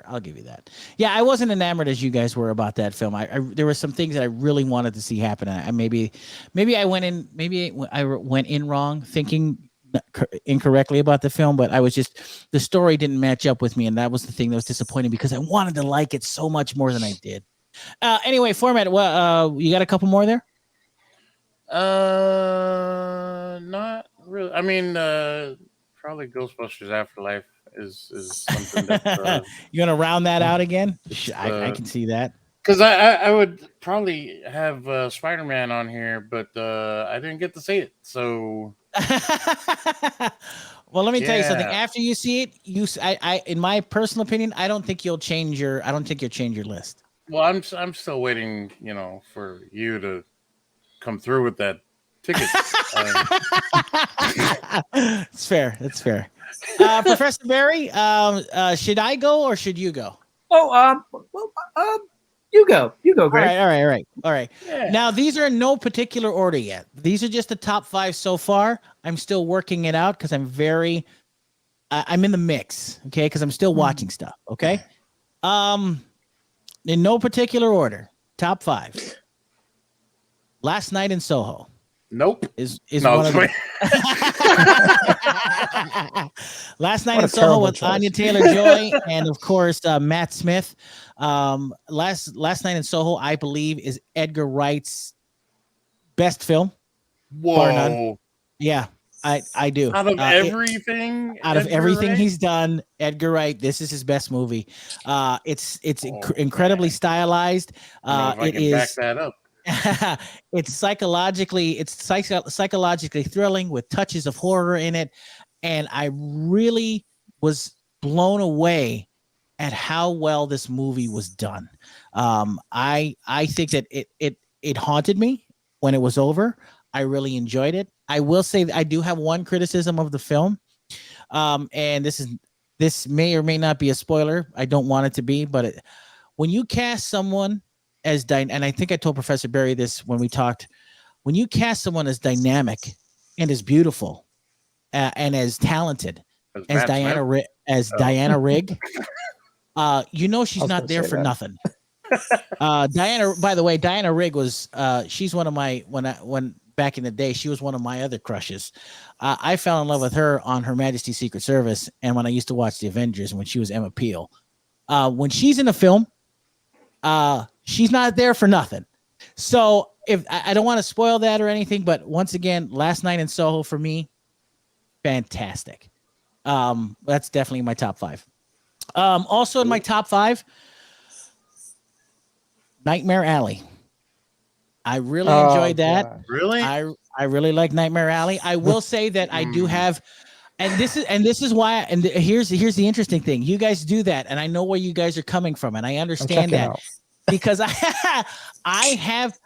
I'll give you that. Yeah, I wasn't enamored as you guys were about that film. There were some things that I really wanted to see happen. Maybe I went in wrong, thinking incorrectly about the film, but the story didn't match up with me, and that was the thing that was disappointing because I wanted to like it so much more than I did. Anyway, format. Well, you got a couple more there? Not really. I mean, probably Ghostbusters Afterlife is something that you gonna round that out again? I can see that. Because I would probably have Spider-Man on here, but I didn't get to see it, so. Well, let me tell you something. After you see it, I in my personal opinion, I don't think you'll change your list. Well, I'm still waiting, for you to come through with that ticket. It's fair. That's fair. Professor Barry, should I go or should you go? You go, Greg. All right. Yeah. Now, these are in no particular order yet. These are just the top 5 so far. I'm still working it out because I'm in the mix, okay? Because I'm still watching stuff, okay? In no particular order, top 5. Last Night in Soho. Nope. Is one of the Last Night in Soho with Anya Taylor-Joy and of course Matt Smith. Last Night in Soho, I believe, is Edgar Wright's best film. Whoa. Yeah, I do. Out of everything he's done, Edgar Wright, this is his best movie. It's incredibly stylized. It is back that up. It's psychologically thrilling with touches of horror in it, and I really was blown away at how well this movie was done. I think that it haunted me when it was over. I really enjoyed it. I will say that I do have one criticism of the film, and this may or may not be a spoiler. I don't want it to be, but when you cast someone as and I think I told Professor Barry this when we talked, when you cast someone as dynamic and as beautiful and as talented as Diana Rigg, she's not there for nothing. Diana, by the way, Diana Rigg was she's one of my when back in the day, she was one of my other crushes. I fell in love with her on Her Majesty's Secret Service, and when I used to watch the Avengers, when she was Emma Peel. When she's in a film, she's not there for nothing. So if I don't want to spoil that or anything, but once again, Last Night in Soho for me, fantastic. That's definitely my top 5. Also in my top 5, Nightmare Alley. I really enjoyed that. God. Really? I really like Nightmare Alley. I will say that I do have And this is why. And here's the interesting thing. You guys do that, and I know where you guys are coming from, and I understand that because I have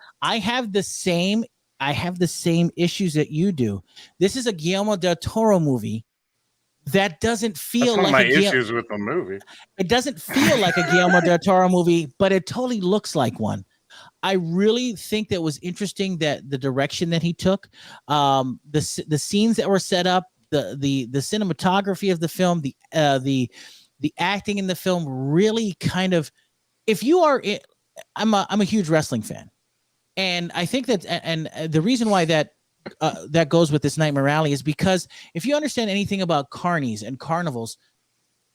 the same issues that you do. This is a Guillermo del Toro movie that doesn't feel That's one like of my issues with the movie. It doesn't feel like a Guillermo del Toro movie, but it totally looks like one. I really think that was interesting that the direction that he took, the scenes that were set up, the cinematography of the film, the acting in the film really kind of. If you are, I'm a huge wrestling fan, and I think that, and the reason why that goes with this Nightmare Alley is because if you understand anything about carnies and carnivals,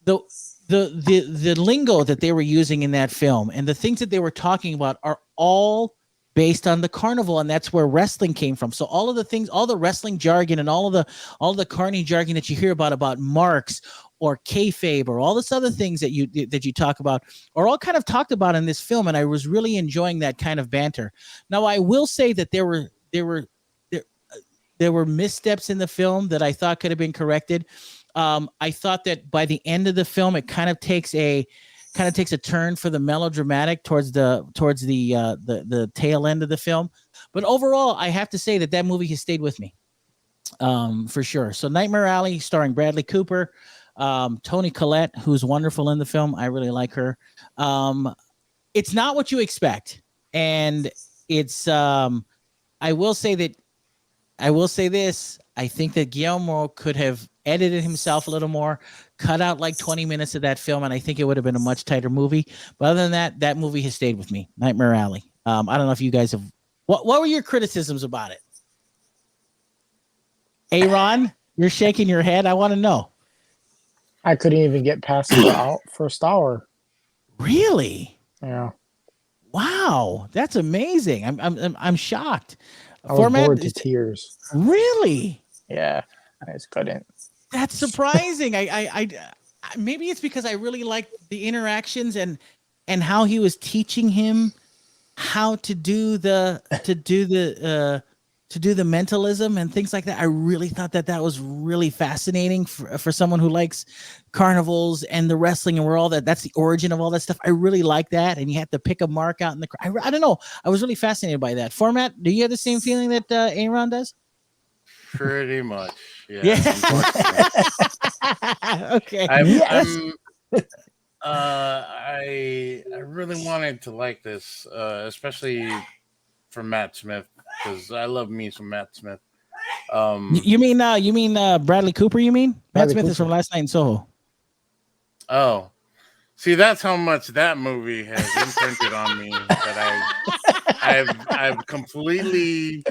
the lingo that they were using in that film and the things that they were talking about are all based on the carnival, and that's where wrestling came from. So all of the things, all the wrestling jargon and all the carny jargon that you hear about marks or kayfabe or all this other things that you talk about are all kind of talked about in this film, and I was really enjoying that kind of banter. Now I will say that there were missteps in the film that I thought could have been corrected. I thought that by the end of the film, it kind of takes a turn for the melodramatic towards the tail end of the film. But overall, I have to say that movie has stayed with me, for sure. So Nightmare Alley, starring Bradley Cooper, Toni Collette, who's wonderful in the film. I really like her. It's not what you expect, and it's. I will say this. I think that Guillermo could have edited himself a little more, cut out like 20 minutes of that film, and I think it would have been a much tighter movie. But other than that movie has stayed with me. Nightmare Alley. I don't know if you guys have. What were your criticisms about it? Aron, you're shaking your head. I want to know. I couldn't even get past the first hour. Really? Yeah. Wow, that's amazing. I'm shocked. I was bored to tears. Really? Yeah, I just couldn't. That's surprising. I maybe it's because I really liked the interactions and how he was teaching him how to do the mentalism and things like that. I really thought that was really fascinating for someone who likes carnivals and the wrestling and where all that's the origin of all that stuff. I really like that. And you have to pick a mark out in the crowd. I don't know. I was really fascinated by that format. Do you have the same feeling that Aron does? Pretty much. Yeah. Okay. I really wanted to like this, especially for Matt Smith, because I love me some Matt Smith. You mean Bradley Cooper? You mean Matt Smith is from Last Night in Soho? Oh, see, that's how much that movie has imprinted on me that I've completely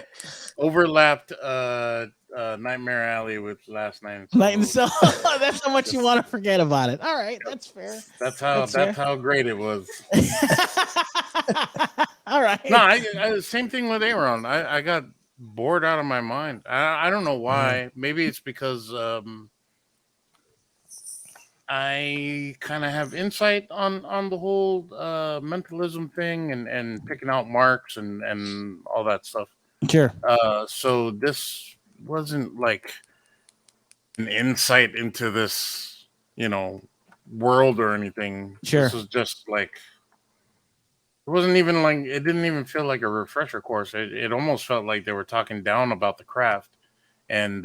overlapped Nightmare Alley with Last Night in Soho. That's how much you want to forget about it. All right, that's fair. That's how great it was. All right. No, I same thing with Aron. I got bored out of my mind. I don't know why. Maybe it's because I kind of have insight on the whole mentalism thing and picking out marks and all that stuff. Sure. So this wasn't like an insight into this, world or anything. Sure. This was just like, it wasn't even like, it didn't even feel like a refresher course. It almost felt like they were talking down about the craft, and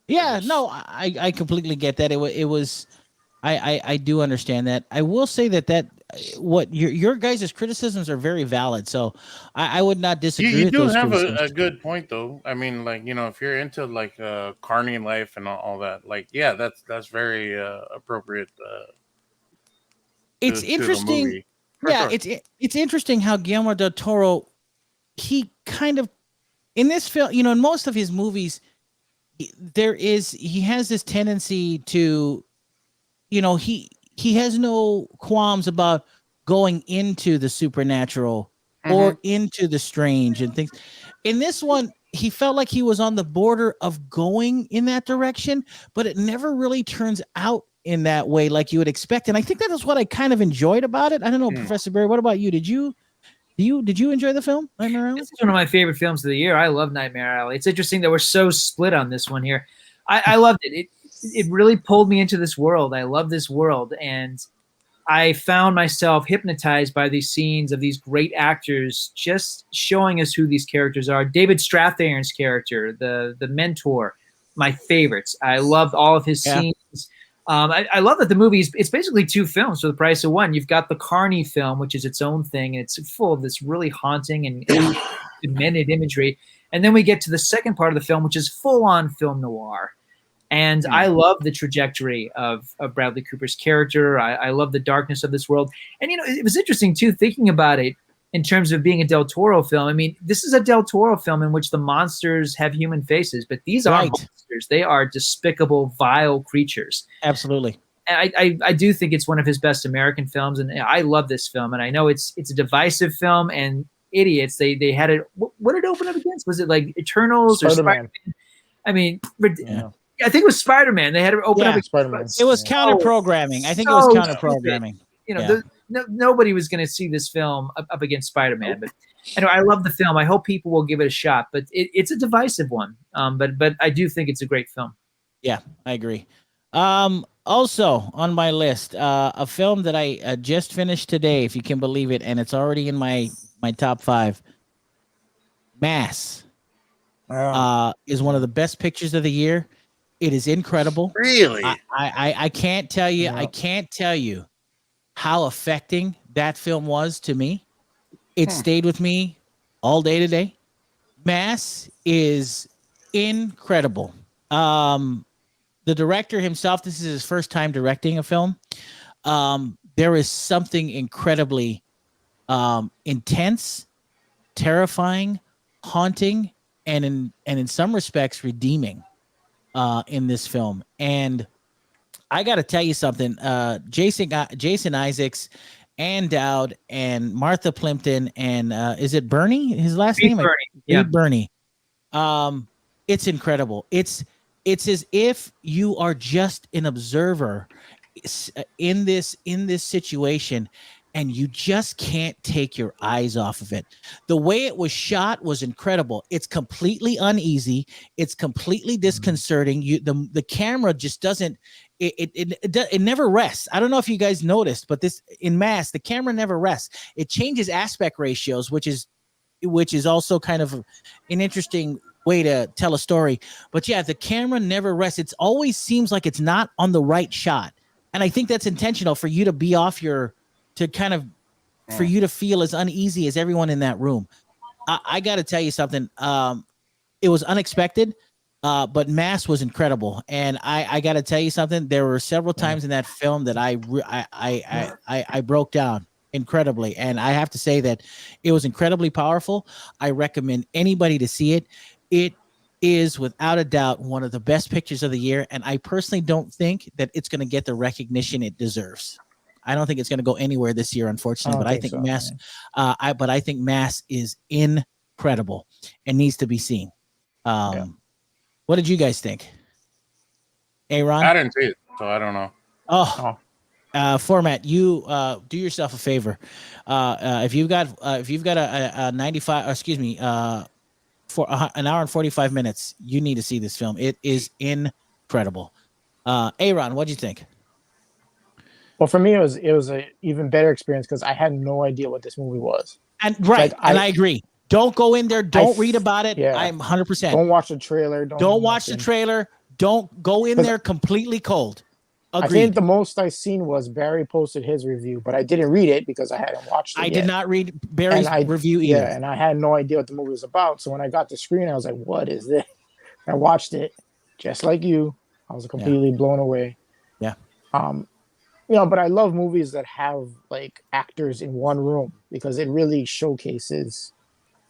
Yeah, no, I completely get that. It was, I do understand that. I will say that what your guys' criticisms are very valid. So I would not disagree. You do have a good point, though. I mean, like, if you're into like carny life and all that, like, yeah, that's very appropriate. It's interesting. Yeah, sure. It's interesting how Guillermo del Toro, he kind of, in this film, in most of his movies, he has this tendency to, he has no qualms about going into the supernatural or into the strange and things. In this one, he felt like he was on the border of going in that direction, but it never really turns out in that way like you would expect. And I think that is what I kind of enjoyed about it. I don't know, Professor Barry, what about you? Did you enjoy the film, Nightmare Alley? This is one of my favorite films of the year. I love Nightmare Alley. It's interesting that we're so split on this one here. I loved it. It really pulled me into this world. I love this world, and I found myself hypnotized by these scenes of these great actors just showing us who these characters are. David Strathairn's character, the mentor, my favorites. I loved all of his scenes. I love that the movie it's basically two films for the price of one. You've got the Carney film, which is its own thing, and it's full of this really haunting and demented imagery. And then we get to the second part of the film, which is full-on film noir. And I love the trajectory of Bradley Cooper's character. I love the darkness of this world. And, it was interesting, too, thinking about it in terms of being a Del Toro film. I mean, this is a Del Toro film in which the monsters have human faces, but these aren't monsters. They are despicable, vile creatures. Absolutely. And I do think it's one of his best American films, and I love this film. And I know it's a divisive film, and idiots, they had it. What did it open up against? Was it like Eternals or Spider-Man? I mean, I think it was Spider-Man. They had to open up. Spider-Man. It was counter-programming. I think it was counter-programming. Nobody was going to see this film up against Spider-Man. But anyway, I love the film. I hope people will give it a shot. But it's a divisive one. But I do think it's a great film. Yeah, I agree. Also on my list, a film that I just finished today, if you can believe it, and it's already in my top 5. Mass is one of the best pictures of the year. It is incredible. Really? I can't tell you. I can't tell you how affecting that film was to me. It stayed with me all day today. Mass is incredible. The director himself, this is his first time directing a film. There is something incredibly intense, terrifying, haunting, and in some respects redeeming in this film. And I got to tell you something. Jason Isaacs, Ann Dowd, and Martha Plimpton, and is it Bernie? His last name? Bernie. Yeah. Bernie. It's incredible. It's as if you are just an observer in this situation, and you just can't take your eyes off of it. The way it was shot was incredible. It's completely uneasy. It's completely disconcerting. The camera just doesn't. It never rests. I don't know if you guys noticed, but this in Mass, the camera never rests. It changes aspect ratios, which is also kind of an interesting way to tell a story. But yeah, the camera never rests. It always seems like it's not on the right shot, and I think that's intentional for you to be off your. To kind of for you to feel as uneasy as everyone in that room. I got to tell you something. It was unexpected, but Mass was incredible. And I got to tell you something. There were several times in that film that I broke down incredibly. And I have to say that it was incredibly powerful. I recommend anybody to see it. It is without a doubt one of the best pictures of the year. And I personally don't think that it's going to get the recognition it deserves. I don't think it's going to go anywhere this year, unfortunately. But I think Mass, I think Mass is incredible and needs to be seen. What did you guys think? Aaron? I didn't see it, so I don't know. Format, you do yourself a favor. If you've got a 95, for an hour and 45 minutes, you need to see this film. It is incredible. Aaron, what'd you think? Well, for me, it was an even better experience because I had no idea what this movie was. And I agree. Don't go in there. Don't read about it. Yeah. I'm 100%. Don't watch the trailer. Don't watch the trailer. Don't go in there completely cold. Agreed. I think the most I seen was Barry posted his review, but I didn't read it because I hadn't watched it I did not read Barry's review either. Yeah, and I had no idea what the movie was about. So when I got the screen, I was like, what is this? I watched it just like you. I was completely blown away. Yeah. But I love movies that have like actors in one room because it really showcases.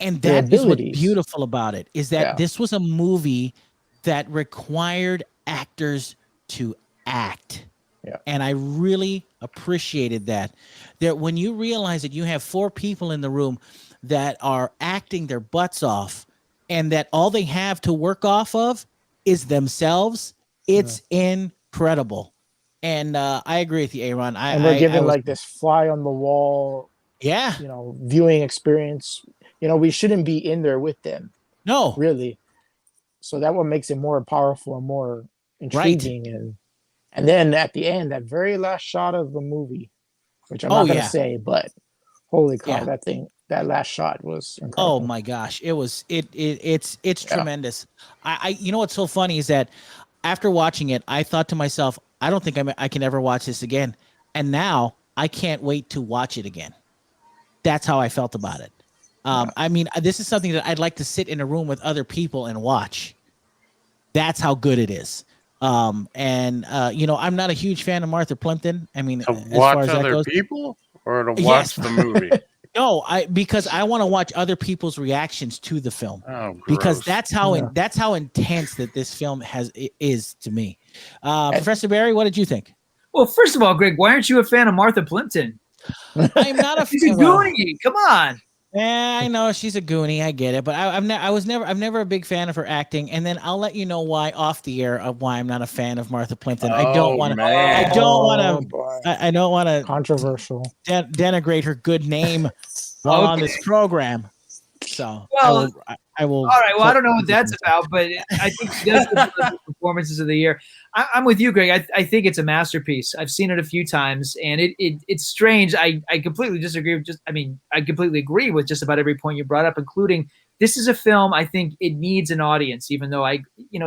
And that is what's beautiful about it is that this was a movie that required actors to act. Yeah. And I really appreciated that. That when you realize that you have 4 people in the room that are acting their butts off and that all they have to work off of is themselves, it's incredible. And I agree with you, Aaron. And they're given like this fly on the wall, viewing experience. We shouldn't be in there with them. No, really. So that what makes it more powerful and more intriguing. And then at the end, that very last shot of the movie, which I'm not gonna say, but holy cow, that last shot was incredible. Oh my gosh, it's tremendous. I you know what's so funny is that after watching it, I thought to myself, I don't think I can ever watch this again. And now I can't wait to watch it again. That's how I felt about it. I mean, this is something that I'd like to sit in a room with other people and watch. That's how good it is. You know, I'm not a huge fan of Martha Plimpton. I mean, to as watch far as that other goes, people or to watch the movie? No, because I want to watch other people's reactions to the film. Oh, because gross. that's how intense that this film is to me. Professor Barry, what did you think? Well, first of all, Greg, why aren't you a fan of Martha Plimpton? I'm not a She's a goonie. Come on. Yeah, I know she's a goonie. I get it, but I'm never a big fan of her acting. And then I'll let you know why off the air of why I'm not a fan of Martha Plimpton. I don't want to controversial denigrate her good name while on this program. So I will. All right. Well, I don't know what that's about, but I think she does the performances of the year. I'm with you, Greg. I think it's a masterpiece. I've seen it a few times, and it's strange. I completely disagree with I completely agree with just about every point you brought up, including this is a film I think it needs an audience, even though it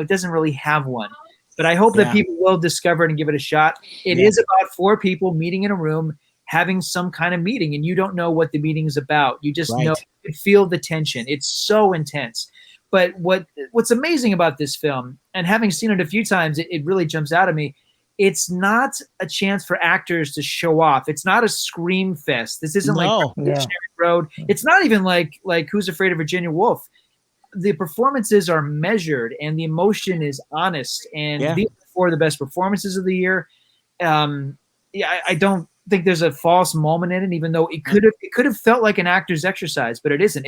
doesn't really have one. But I hope that people will discover it and give it a shot. It is about 4 people meeting in a room, having some kind of meeting, and you don't know what the meeting is about. You just know, you feel the tension. It's so intense. But what's amazing about this film, and having seen it a few times, it really jumps out at me. It's not a chance for actors to show off. It's not a scream fest. This isn't like Revolutionary Road. It's not even like Who's Afraid of Virginia Woolf. The performances are measured, and the emotion is honest. And these are 4 of the best performances of the year. I don't think there's a false moment in it, even though it could have felt like an actor's exercise, but it isn't.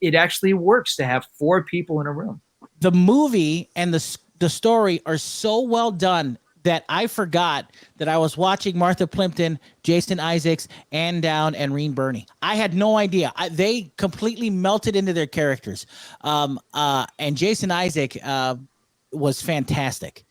It actually works to have 4 people in a room. The movie and the story are so well done that I forgot that I was watching Martha Plimpton, Jason Isaacs, Ann Down, and Reen Burney. I had no idea. They completely melted into their characters. And Jason Isaac was fantastic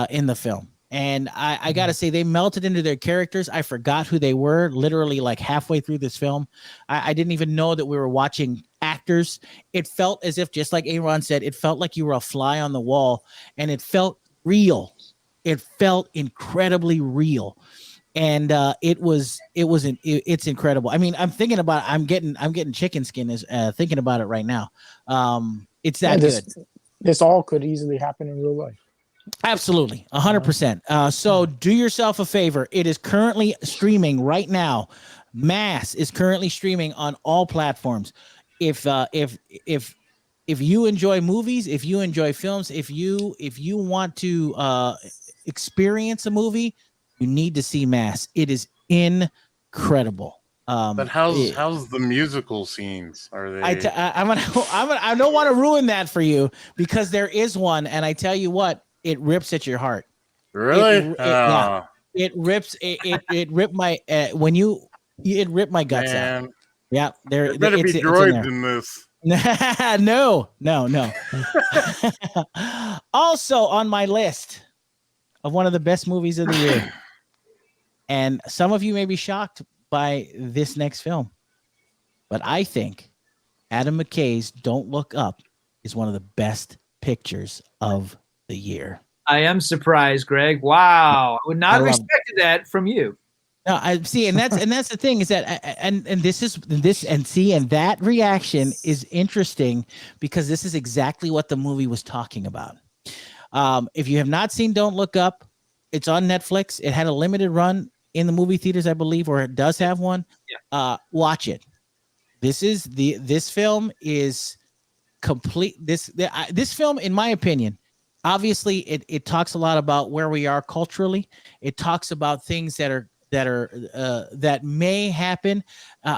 in the film. And I got to say, they melted into their characters. I forgot who they were literally like halfway through this film. I didn't even know that we were watching actors. It felt as if, just like Aaron said, it felt like you were a fly on the wall, and it felt real. It felt incredibly real. And it's incredible. I mean, I'm thinking about it. I'm getting chicken skin thinking about it right now. It's that good. This all could easily happen in real life. Absolutely, 100%. So do yourself a favor. It is currently streaming right now. Mass is currently streaming on all platforms. If you enjoy movies, if you enjoy films, if you want to experience a movie, you need to see Mass. It is incredible. But how's the musical scenes? Are they? I don't want to ruin that for you, because there is one, and I tell you what. It rips at your heart. Really? It rips. It ripped my it ripped my guts out. Yeah, there better be droids in this. No. Also on my list of one of the best movies of the year, and some of you may be shocked by this next film, but I think Adam McKay's "Don't Look Up" is one of the best pictures of the year. I am surprised, Greg. Wow, I would not have expected that from you. No, I see, and that's the thing is that, and that reaction is interesting, because this is exactly what the movie was talking about. If you have not seen "Don't Look Up," it's on Netflix. It had a limited run in the movie theaters, I believe, or it does have one. Yeah. Watch it. This film is complete. This film, in my opinion. Obviously, it talks a lot about where we are culturally. It talks about things that may happen.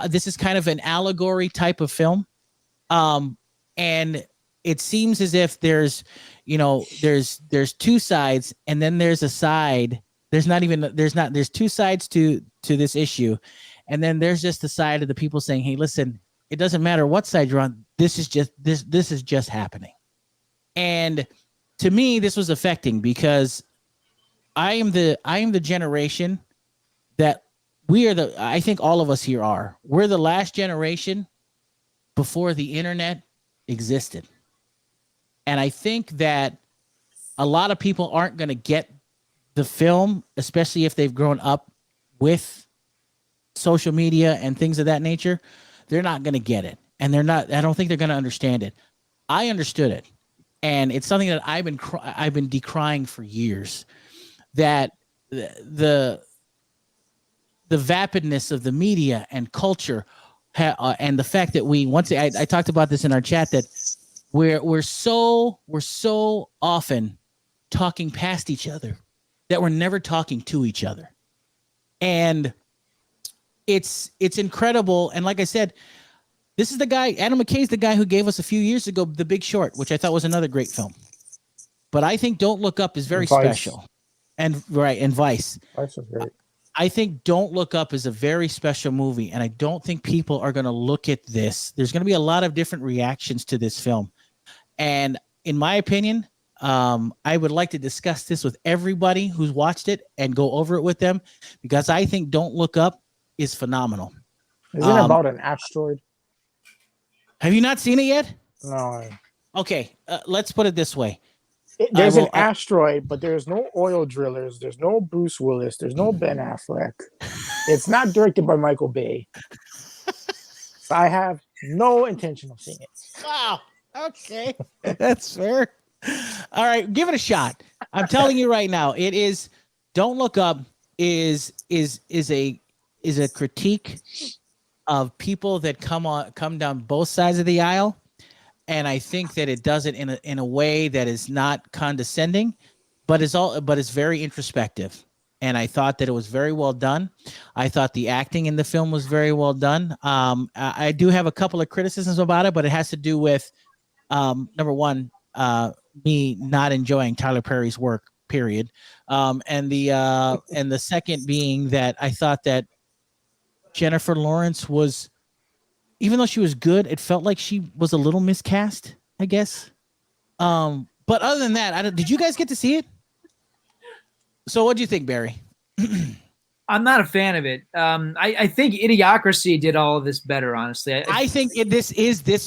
This is kind of an allegory type of film, and it seems as if there's 2 sides, and then there's a side. There's 2 sides to this issue, and then there's just the side of the people saying, "Hey, listen, it doesn't matter what side you're on. This is just happening." And to me, this was affecting because I am the generation that I think all of us here are. We're the last generation before the internet existed. And I think that a lot of people aren't going to get the film, especially if they've grown up with social media and things of that nature. They're not going to get it. And I don't think they're going to understand it. I understood it. And it's something that I've been decrying for years, that the vapidness of the media and culture and the fact that I talked about this in our chat, that we're so often talking past each other that we're never talking to each other. And it's incredible. And like I said, this is the guy, Adam McKay's the guy who gave us a few years ago The Big Short, which I thought was another great film. But I think Don't Look Up is very special. And Vice. Vice is great. I think Don't Look Up is a very special movie, and I don't think people are going to look at this. There's going to be a lot of different reactions to this film. And in my opinion, I would like to discuss this with everybody who's watched it and go over it with them, because I think Don't Look Up is phenomenal. Isn't it about an asteroid? Have you not seen it yet? No. Okay, let's put it this way. There's an asteroid, but there's no oil drillers. There's no Bruce Willis. There's no Ben Affleck. It's not directed by Michael Bay. So I have no intention of seeing it. Wow. Okay. That's fair. All right, give it a shot. I'm telling you right now, it is Don't Look Up is a critique of people that come down both sides of the aisle. And I think that it does it in a way that is not condescending, but is very introspective. And I thought that it was very well done. I thought the acting in the film was very well done. I do have a couple of criticisms about it, but it has to do with number one, me not enjoying Tyler Perry's work, period. And the second being that I thought that Jennifer Lawrence was, even though she was good, it felt like she was a little miscast, I guess. But other than that, did you guys get to see it? So what do you think, Barry? I'm not a fan of it. I think Idiocracy did all of this better, honestly. I think this is this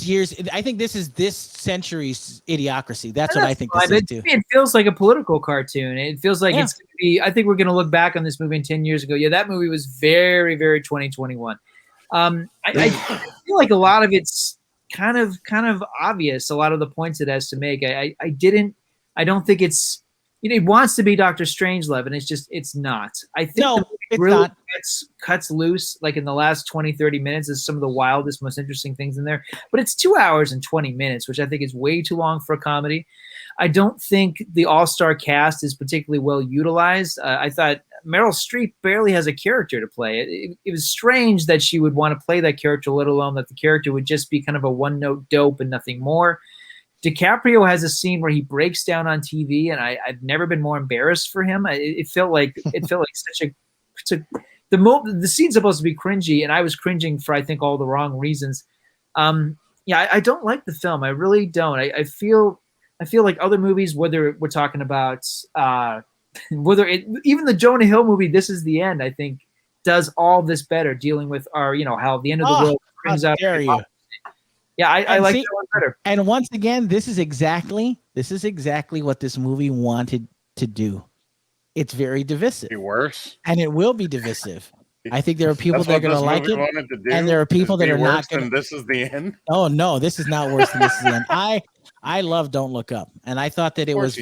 century's Idiocracy. That's what I think this is too. It feels like a political cartoon. It feels like it's going to be, I think we're going to look back on this movie 10 years ago. Yeah, that movie was very, very 2021. I feel like a lot of it's kind of obvious. A lot of the points it has to make. I don't think it's, it wants to be Dr. Strangelove, and it's not. I think the movie really cuts loose, like in the last 20, 30 minutes is some of the wildest, most interesting things in there. But it's 2 hours and 20 minutes, which I think is way too long for a comedy. I don't think the all-star cast is particularly well utilized. I thought Meryl Streep barely has a character to play. It was strange that she would want to play that character, let alone that the character would just be kind of a one-note dope and nothing more. DiCaprio has a scene where he breaks down on TV, and I've never been more embarrassed for him. It felt like the scene's supposed to be cringy, and I was cringing for, I think, all the wrong reasons. I don't like the film. I really don't. I feel like other movies, whether we're talking about even the Jonah Hill movie, This Is the End, I think does all this better, dealing with our, how the end of the world brings out. Yeah, I like that one better. And once again, this is exactly what this movie wanted to do. It's very divisive. Be worse. And it will be divisive. I think there are people that are going to like it, and there are people that are not going to. This is the end. Oh no, this is not worse than This Is the End. I love Don't Look Up, and I thought that it was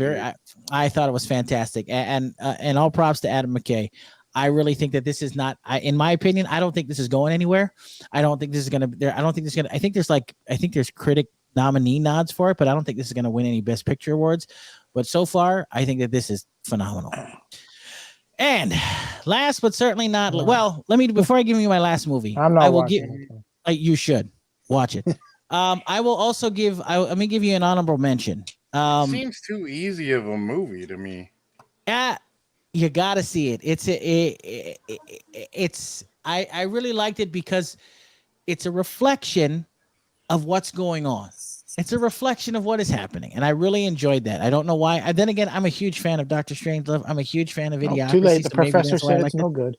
I thought it was fantastic, and all props to Adam McKay. I really think that this is not, in my opinion, I don't think this is going anywhere. I don't think this is going to, I think there's critic nominee nods for it, but I don't think this is going to win any Best Picture awards. But so far, I think that this is phenomenal. And last but certainly not, before I give you my last movie, you should watch it. I will also let me give you an honorable mention. Seems too easy of a movie to me. You gotta see it. I really liked it because it's a reflection of what's going on. It's a reflection of what is happening, and I really enjoyed that. I don't know why. And then again, I'm a huge fan of Doctor Strangelove. I'm a huge fan of Idiocracy. Too late. The so maybe professor that's why I said like it's no good.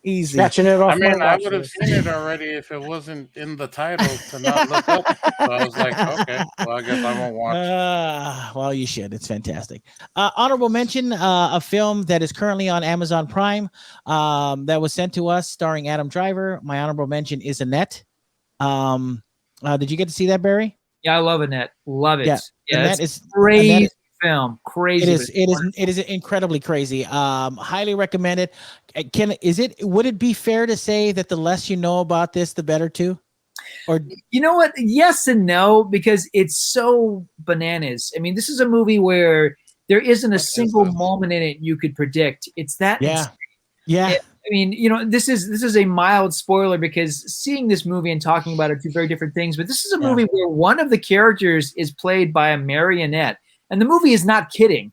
Easy. Scratching it off I mean, my I watch would have list. seen it already if it wasn't in the title to not look up. So I was like, okay, well, I guess I won't watch. Well, you should. It's fantastic. Honorable mention: a film that is currently on Amazon Prime that was sent to us, starring Adam Driver. My honorable mention is Annette. Did you get to see that, Barry? Yeah, I love Annette. Love it. Yeah, Annette it's crazy film. Crazy. It is incredibly crazy. Highly recommended. Would it be fair to say that the less you know about this, the better too? Or you know what? Yes and no, because it's so bananas. I mean, this is a movie where there isn't a single moment in it you could predict. It's that. Yeah. I mean, this is a mild spoiler because seeing this movie and talking about it are two very different things. But this is a movie where one of the characters is played by a marionette, and the movie is not kidding.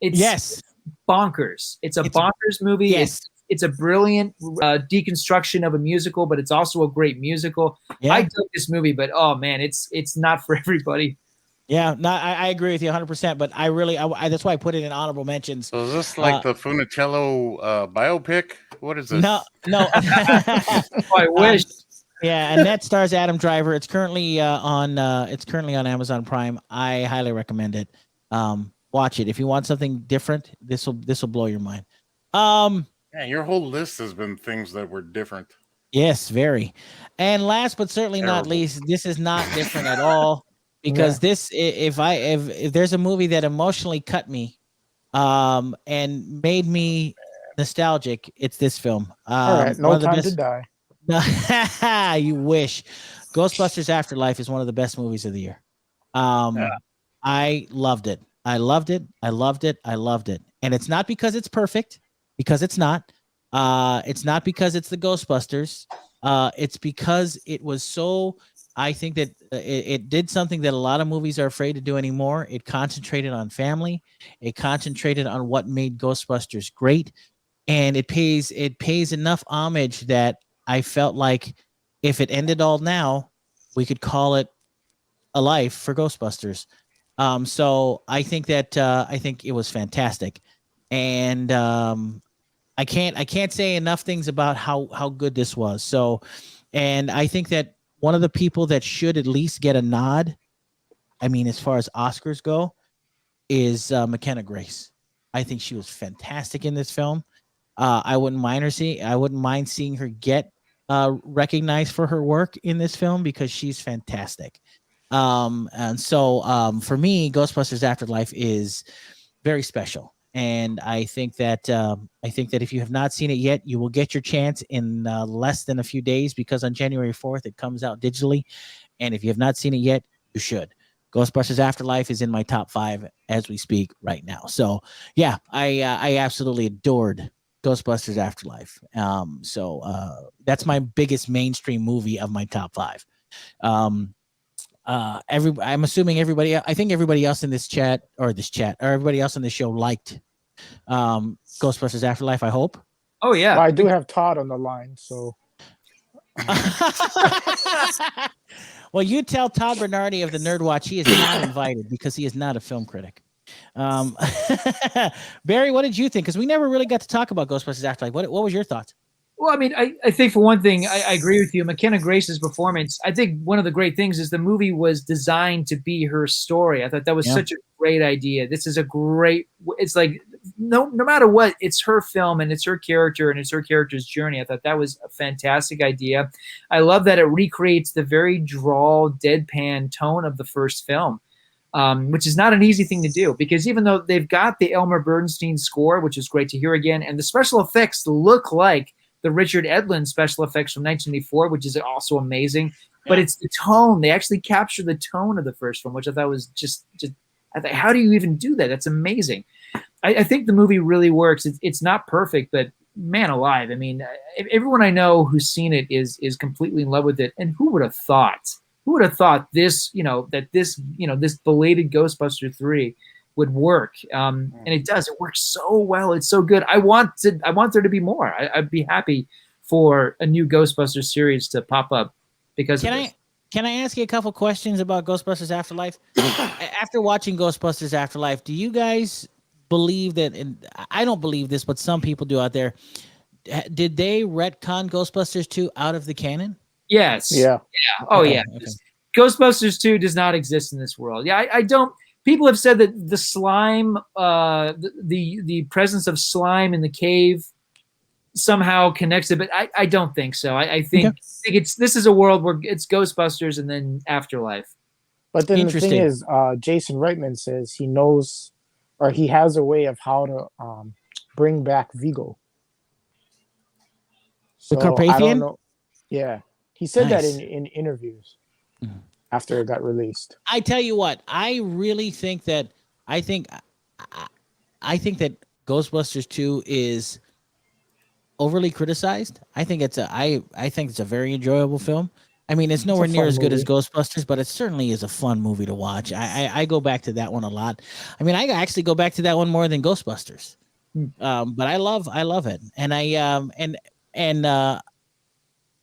It's bonkers. It's a bonkers movie. Yes. It's a brilliant deconstruction of a musical, but it's also a great musical. Yeah. I took this movie, but oh man, it's not for everybody. Yeah, no, I agree with you 100%. But I that's why I put it in honorable mentions. So is this like the Funicello biopic? What is this? No. I wish. Yeah, and that stars Adam Driver. It's currently on Amazon Prime. I highly recommend it. Watch it if you want something different. This will blow your mind. Yeah, your whole list has been things that were different. Yes, very. And last but certainly not least, this is not different at all. Because this, if there's a movie that emotionally cut me, and made me nostalgic, it's this film. All right, No Time to Die. You wish. Ghostbusters Afterlife is one of the best movies of the year. I loved it. I loved it. And it's not because it's perfect, because it's not. It's not because it's the Ghostbusters. It's because it was so. I think that it did something that a lot of movies are afraid to do anymore. It concentrated on family. It concentrated on what made Ghostbusters great, and it pays enough homage that I felt like if it ended all now, we could call it a life for Ghostbusters. So I think that I think it was fantastic, and I can't say enough things about how good this was. So, and I think that one of the people that should at least get a nod, I mean, as far as Oscars go, is McKenna Grace. I think she was fantastic in this film. I wouldn't mind seeing her get recognized for her work in this film because she's fantastic. And so for me, Ghostbusters Afterlife is very special. And I think that if you have not seen it yet, you will get your chance in less than a few days, because on January 4th it comes out digitally. And if you have not seen it yet, you should. Ghostbusters Afterlife is in my top 5 as we speak right now. So yeah, I absolutely adored Ghostbusters Afterlife. So that's my biggest mainstream movie of my top 5. I'm assuming I think everybody else in this chat or everybody else on this show liked Ghostbusters Afterlife, I hope. Oh yeah. Well, I do have Todd on the line, so well, you tell Todd Bernardi of the Nerd Watch he is not invited because he is not a film critic. Barry, what did you think? Because we never really got to talk about Ghostbusters Afterlife. What was your thoughts? Well, I mean, I think for one thing, I agree with you. McKenna Grace's performance, I think one of the great things is the movie was designed to be her story. I thought that was such a great idea. This is it's like, no matter what, it's her film and it's her character and it's her character's journey. I thought that was a fantastic idea. I love that it recreates the very drawl, deadpan tone of the first film. Which is not an easy thing to do, because even though they've got the Elmer Bernstein score, which is great to hear again, and the special effects look like the Richard Edlund special effects from 1984, which is also amazing. But it's the tone. They actually capture the tone of the first film, which I thought was just I thought, how do you even do that? That's amazing. I think the movie really works. It's not perfect, but man alive. I mean, everyone I know who's seen it is completely in love with it. And who would have thought? Who would have thought this, this belated Ghostbusters 3 would work? And it does. It works so well. It's so good. I want there to be more. I'd be happy for a new Ghostbusters series to pop up because of this. Can I ask you a couple questions about Ghostbusters Afterlife? After watching Ghostbusters Afterlife, do you guys believe that? And I don't believe this, but some people do out there. Did they retcon Ghostbusters 2 out of the canon? Yes. Yeah. Oh, Okay, yeah. okay. Ghostbusters 2 does not exist in this world. Yeah, I don't. People have said that the slime, the presence of slime in the cave somehow connects it, but I don't think so. I think this is a world where it's Ghostbusters and then Afterlife. But then the thing Interesting. is, Jason Reitman says he knows, or he has a way of how to bring back Vigil. The So I Carpathian? don't know. Yeah, he said that Nice. in interviews after it got released. I tell you what, I really think that I think that Ghostbusters 2 is overly criticized. I think it's a very enjoyable film. I mean, it's nowhere near fun as good as movie. Ghostbusters, but it certainly is a fun movie to watch. I go back to that one a lot. I mean, I actually go back to that one more than Ghostbusters. But I love it, and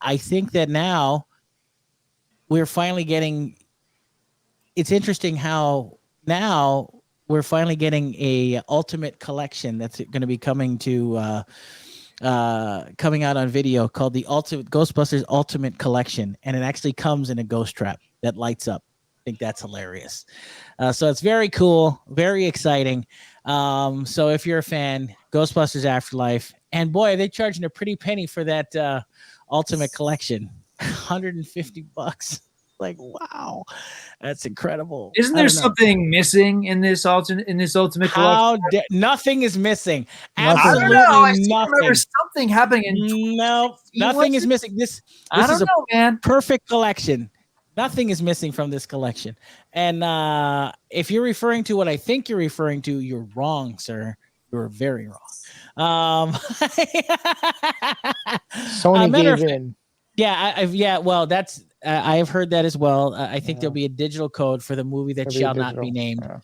I think that now we're finally getting. It's interesting how now we're finally getting a ultimate collection that's going to be coming out on video called the Ghostbusters Ultimate Collection, and it actually comes in a ghost trap that lights up. I think that's hilarious. So it's very cool, very exciting. So if you're a fan, Ghostbusters Afterlife, and boy, they're charging a pretty penny for that Ultimate Collection, $150. Like, wow, that's incredible. Isn't there something missing in this ultimate collection? Nothing is missing. Nothing. Absolutely I nothing. remember something happening. No, nothing is missing. This I don't is a know, man. perfect collection. Nothing is missing from this collection. And if you're referring to what I think you're referring to, you're wrong, sir. You're very wrong. Sony gave in. Yeah, well, that's I have heard that as well. I think there'll be a digital code for the movie that shall not be named. Yeah.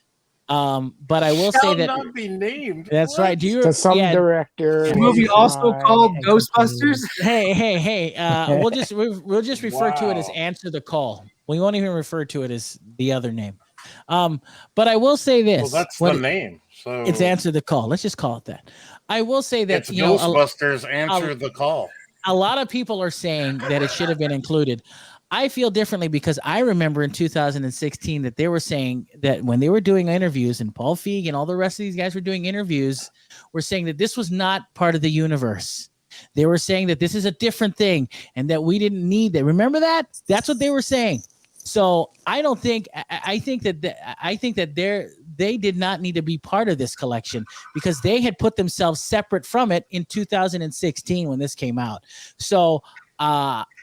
But I will say that not be named. that's What? right. Do you? To some director. The movie also called Ghostbusters. Hey! We'll just refer to it as Wow. Answer the Call. We won't even refer to it as the other name. But I will say this. Well, that's the name. So It's Answer the Call. Let's just call it that. I will say that it's Ghostbusters Answer the Call. A lot of people are saying that it should have been included. I feel differently because I remember in 2016 that they were saying that when they were doing interviews, and Paul Feig and all the rest of these guys were doing interviews, were saying that this was not part of the universe. They were saying that this is a different thing and that we didn't need that. Remember that? That's what they were saying. So I think that they did not need to be part of this collection because they had put themselves separate from it in 2016 when this came out. So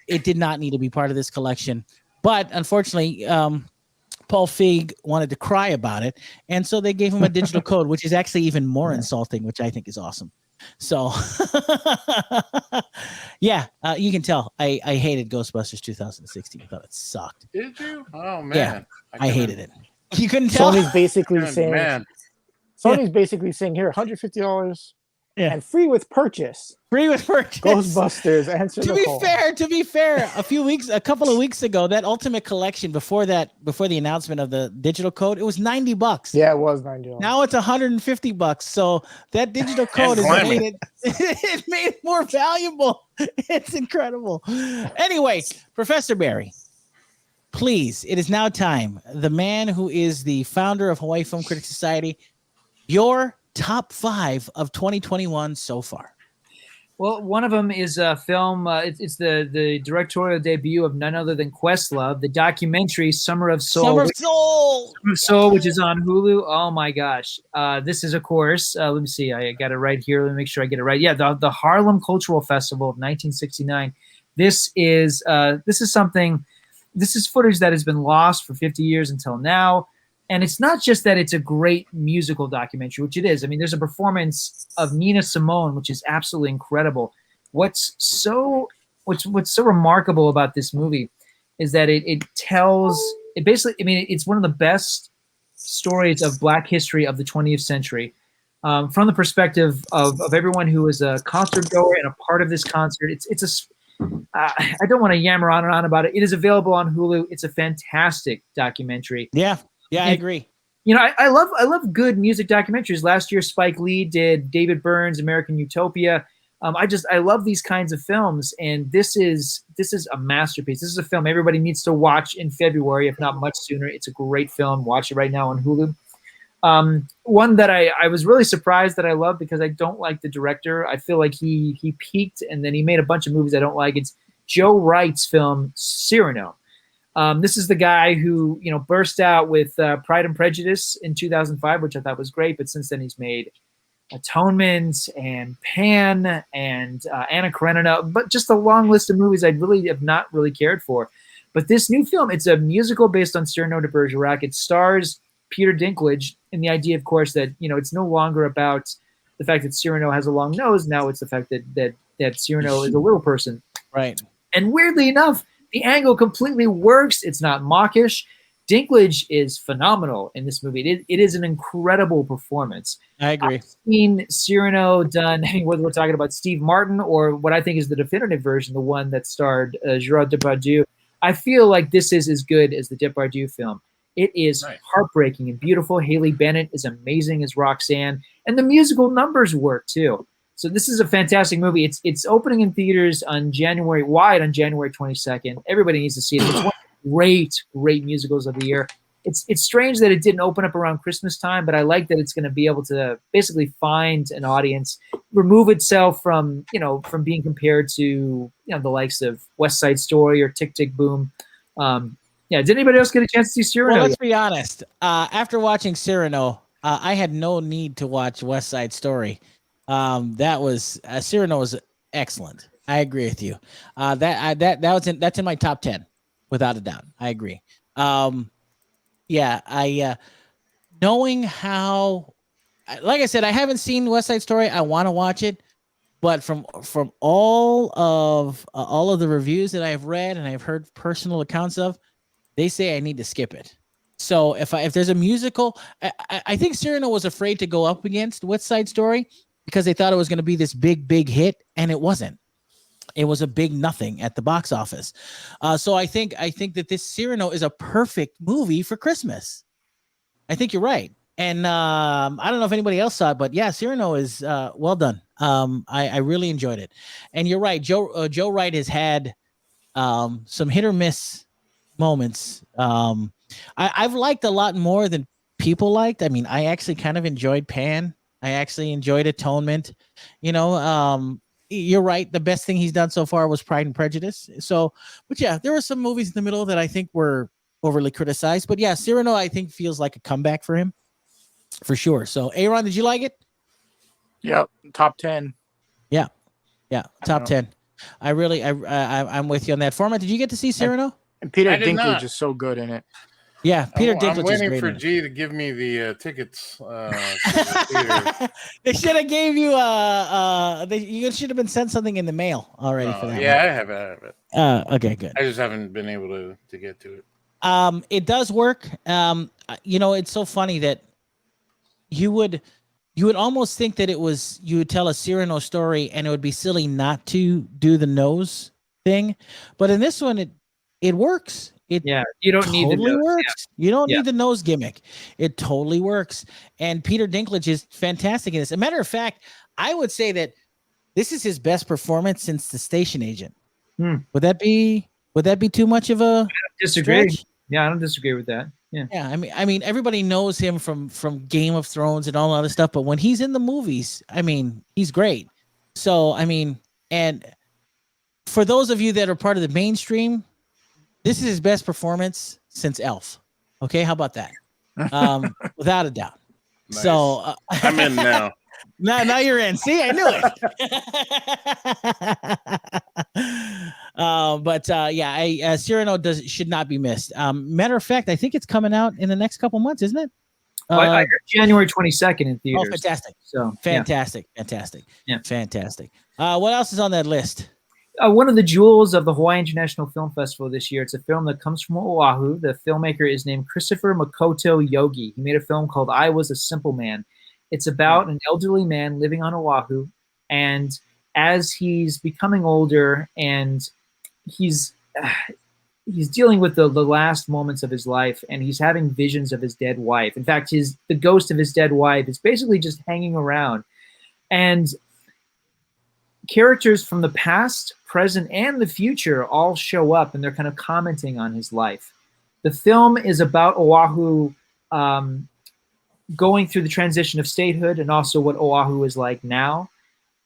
it did not need to be part of this collection. But unfortunately, Paul Feig wanted to cry about it, and so they gave him a digital code, which is actually even more insulting, which I think is awesome. So, yeah, you can tell I hated Ghostbusters 2016. I thought it sucked. Did you? Oh man, Yeah, I hated it. You couldn't tell. Sony's basically saying. Man, Sony's basically saying here, $150 and free with purchase. Free with purchase. Ghostbusters Answer the Call. To be fair, a couple of weeks ago, that Ultimate Collection before the announcement of the digital code, it was $90. Yeah, it was $90. Now it's $150. So that digital code has made it made it more valuable. It's incredible. Anyway, Professor Barry, please, it is now time. The man who is the founder of Hawaii Film Critics Society, your top 5 of 2021 so far. Well, one of them is a film. It's the directorial debut of none other than Questlove, the documentary Summer of Soul. Summer of Soul, which is on Hulu. Oh my gosh! This is, of course. Let me see. I got it right here. Let me make sure I get it right. Yeah, the Harlem Cultural Festival of 1969. This is something. This is footage that has been lost for 50 years until now. And it's not just that it's a great musical documentary, which it is. I mean, there's a performance of Nina Simone, which is absolutely incredible. What's so remarkable about this movie is that it basically, I mean, it's one of the best stories of Black history of the 20th century. From the perspective of everyone who is a concert goer and a part of this concert, I don't want to yammer on and on about it. It is available on Hulu. It's a fantastic documentary. Yeah, I agree. You know, I love good music documentaries. Last year, Spike Lee did David Byrne's American Utopia. I love these kinds of films, and this is a masterpiece. This is a film everybody needs to watch in February, if not much sooner. It's a great film. Watch it right now on Hulu. One that I was really surprised that I love because I don't like the director. I feel like he peaked and then he made a bunch of movies I don't like. It's Joe Wright's film Cyrano. This is the guy who, you know, burst out with Pride and Prejudice in 2005, which I thought was great. But since then, he's made Atonement and Pan and Anna Karenina, but just a long list of movies I really have not really cared for. But this new film, it's a musical based on Cyrano de Bergerac. It stars Peter Dinklage, and the idea, of course, that, you know, it's no longer about the fact that Cyrano has a long nose. Now it's the fact that Cyrano is a little person. Right. And weirdly enough, the angle completely works. It's not mawkish. Dinklage is phenomenal in this movie. It is an incredible performance. I agree. I've seen Cyrano done, whether we're talking about Steve Martin or what I think is the definitive version, the one that starred Gerard Depardieu. I feel like this is as good as the Depardieu film. It is heartbreaking and beautiful. Haley Bennett is amazing as Roxanne, and the musical numbers work too. So this is a fantastic movie. It's opening in theaters on January 22nd. Everybody needs to see it. It's one of the great musicals of the year. It's strange that it didn't open up around Christmas time, but I like that it's going to be able to basically find an audience, remove itself from being compared to the likes of West Side Story or Tick Tick Boom. Did anybody else get a chance to see Cyrano? Well, let's be honest. After watching Cyrano, I had no need to watch West Side Story. That was Cyrano was excellent. I agree with you. That's in my top 10, without a doubt. I agree. Knowing how, like I said, I haven't seen West Side Story. I want to watch it, but from all of the reviews that I've read and I've heard personal accounts of, they say I need to skip it. So if there's a musical, I think Cyrano was afraid to go up against West Side Story because they thought it was going to be this big hit, and it wasn't. It was a big nothing at the box office. So I think that this Cyrano is a perfect movie for Christmas. I think you're right. And I don't know if anybody else saw it, but yeah, Cyrano is well done. I really enjoyed it. And you're right. Joe Wright has had some hit or miss moments. I've liked a lot more than people liked. I mean, I actually kind of enjoyed Pan. I actually enjoyed Atonement. You're right. The best thing he's done so far was Pride and Prejudice. So, but yeah, there were some movies in the middle that I think were overly criticized. But yeah, Cyrano, I think, feels like a comeback for him, for sure. So, Aaron, did you like it? Yeah, top 10. Yeah, top 10. I'm with you on that. Format, did you get to see Cyrano? And Peter Dinklage is so good in it. Yeah, Peter Dinklage. I'm waiting for G to give me the tickets. They should have gave you you should have been sent something in the mail already for that. Yeah, I have it. Okay, good. I just haven't been able to get to it. It does work. It's so funny that you would almost think that you would tell a Cyrano story and it would be silly not to do the nose thing, but in this one it works. You don't need the nose. Works. Yeah. You don't need the nose gimmick. It totally works. And Peter Dinklage is fantastic in this. As a matter of fact, I would say that this is his best performance since The Station Agent. Would that be too much of a disagree? Stretch? Yeah, I don't disagree with that. Yeah. Yeah, I mean, everybody knows him from Game of Thrones and all that other stuff, but when he's in the movies, I mean, he's great. So, I mean, and for those of you that are part of the mainstream, this is his best performance since Elf. Okay, how about that? Without a doubt. Nice. So I'm in now. Now you're in. See, I knew it. Cyrano should not be missed. Matter of fact, I think it's coming out in the next couple months, isn't it? I heard January 22nd in theaters. Oh, fantastic! So fantastic. What else is on that list? One of the jewels of the Hawaii International Film Festival this year. It's a film that comes from Oahu. The filmmaker is named Christopher Makoto Yogi. He made a film called I Was a Simple Man. It's about an elderly man living on Oahu, and as he's becoming older and he's dealing with the last moments of his life, and he's having visions of his dead wife. In fact, the ghost of his dead wife is basically just hanging around. And characters from the past, present, and the future all show up, and they're kind of commenting on his life. The film is about Oahu going through the transition of statehood and also what Oahu is like now.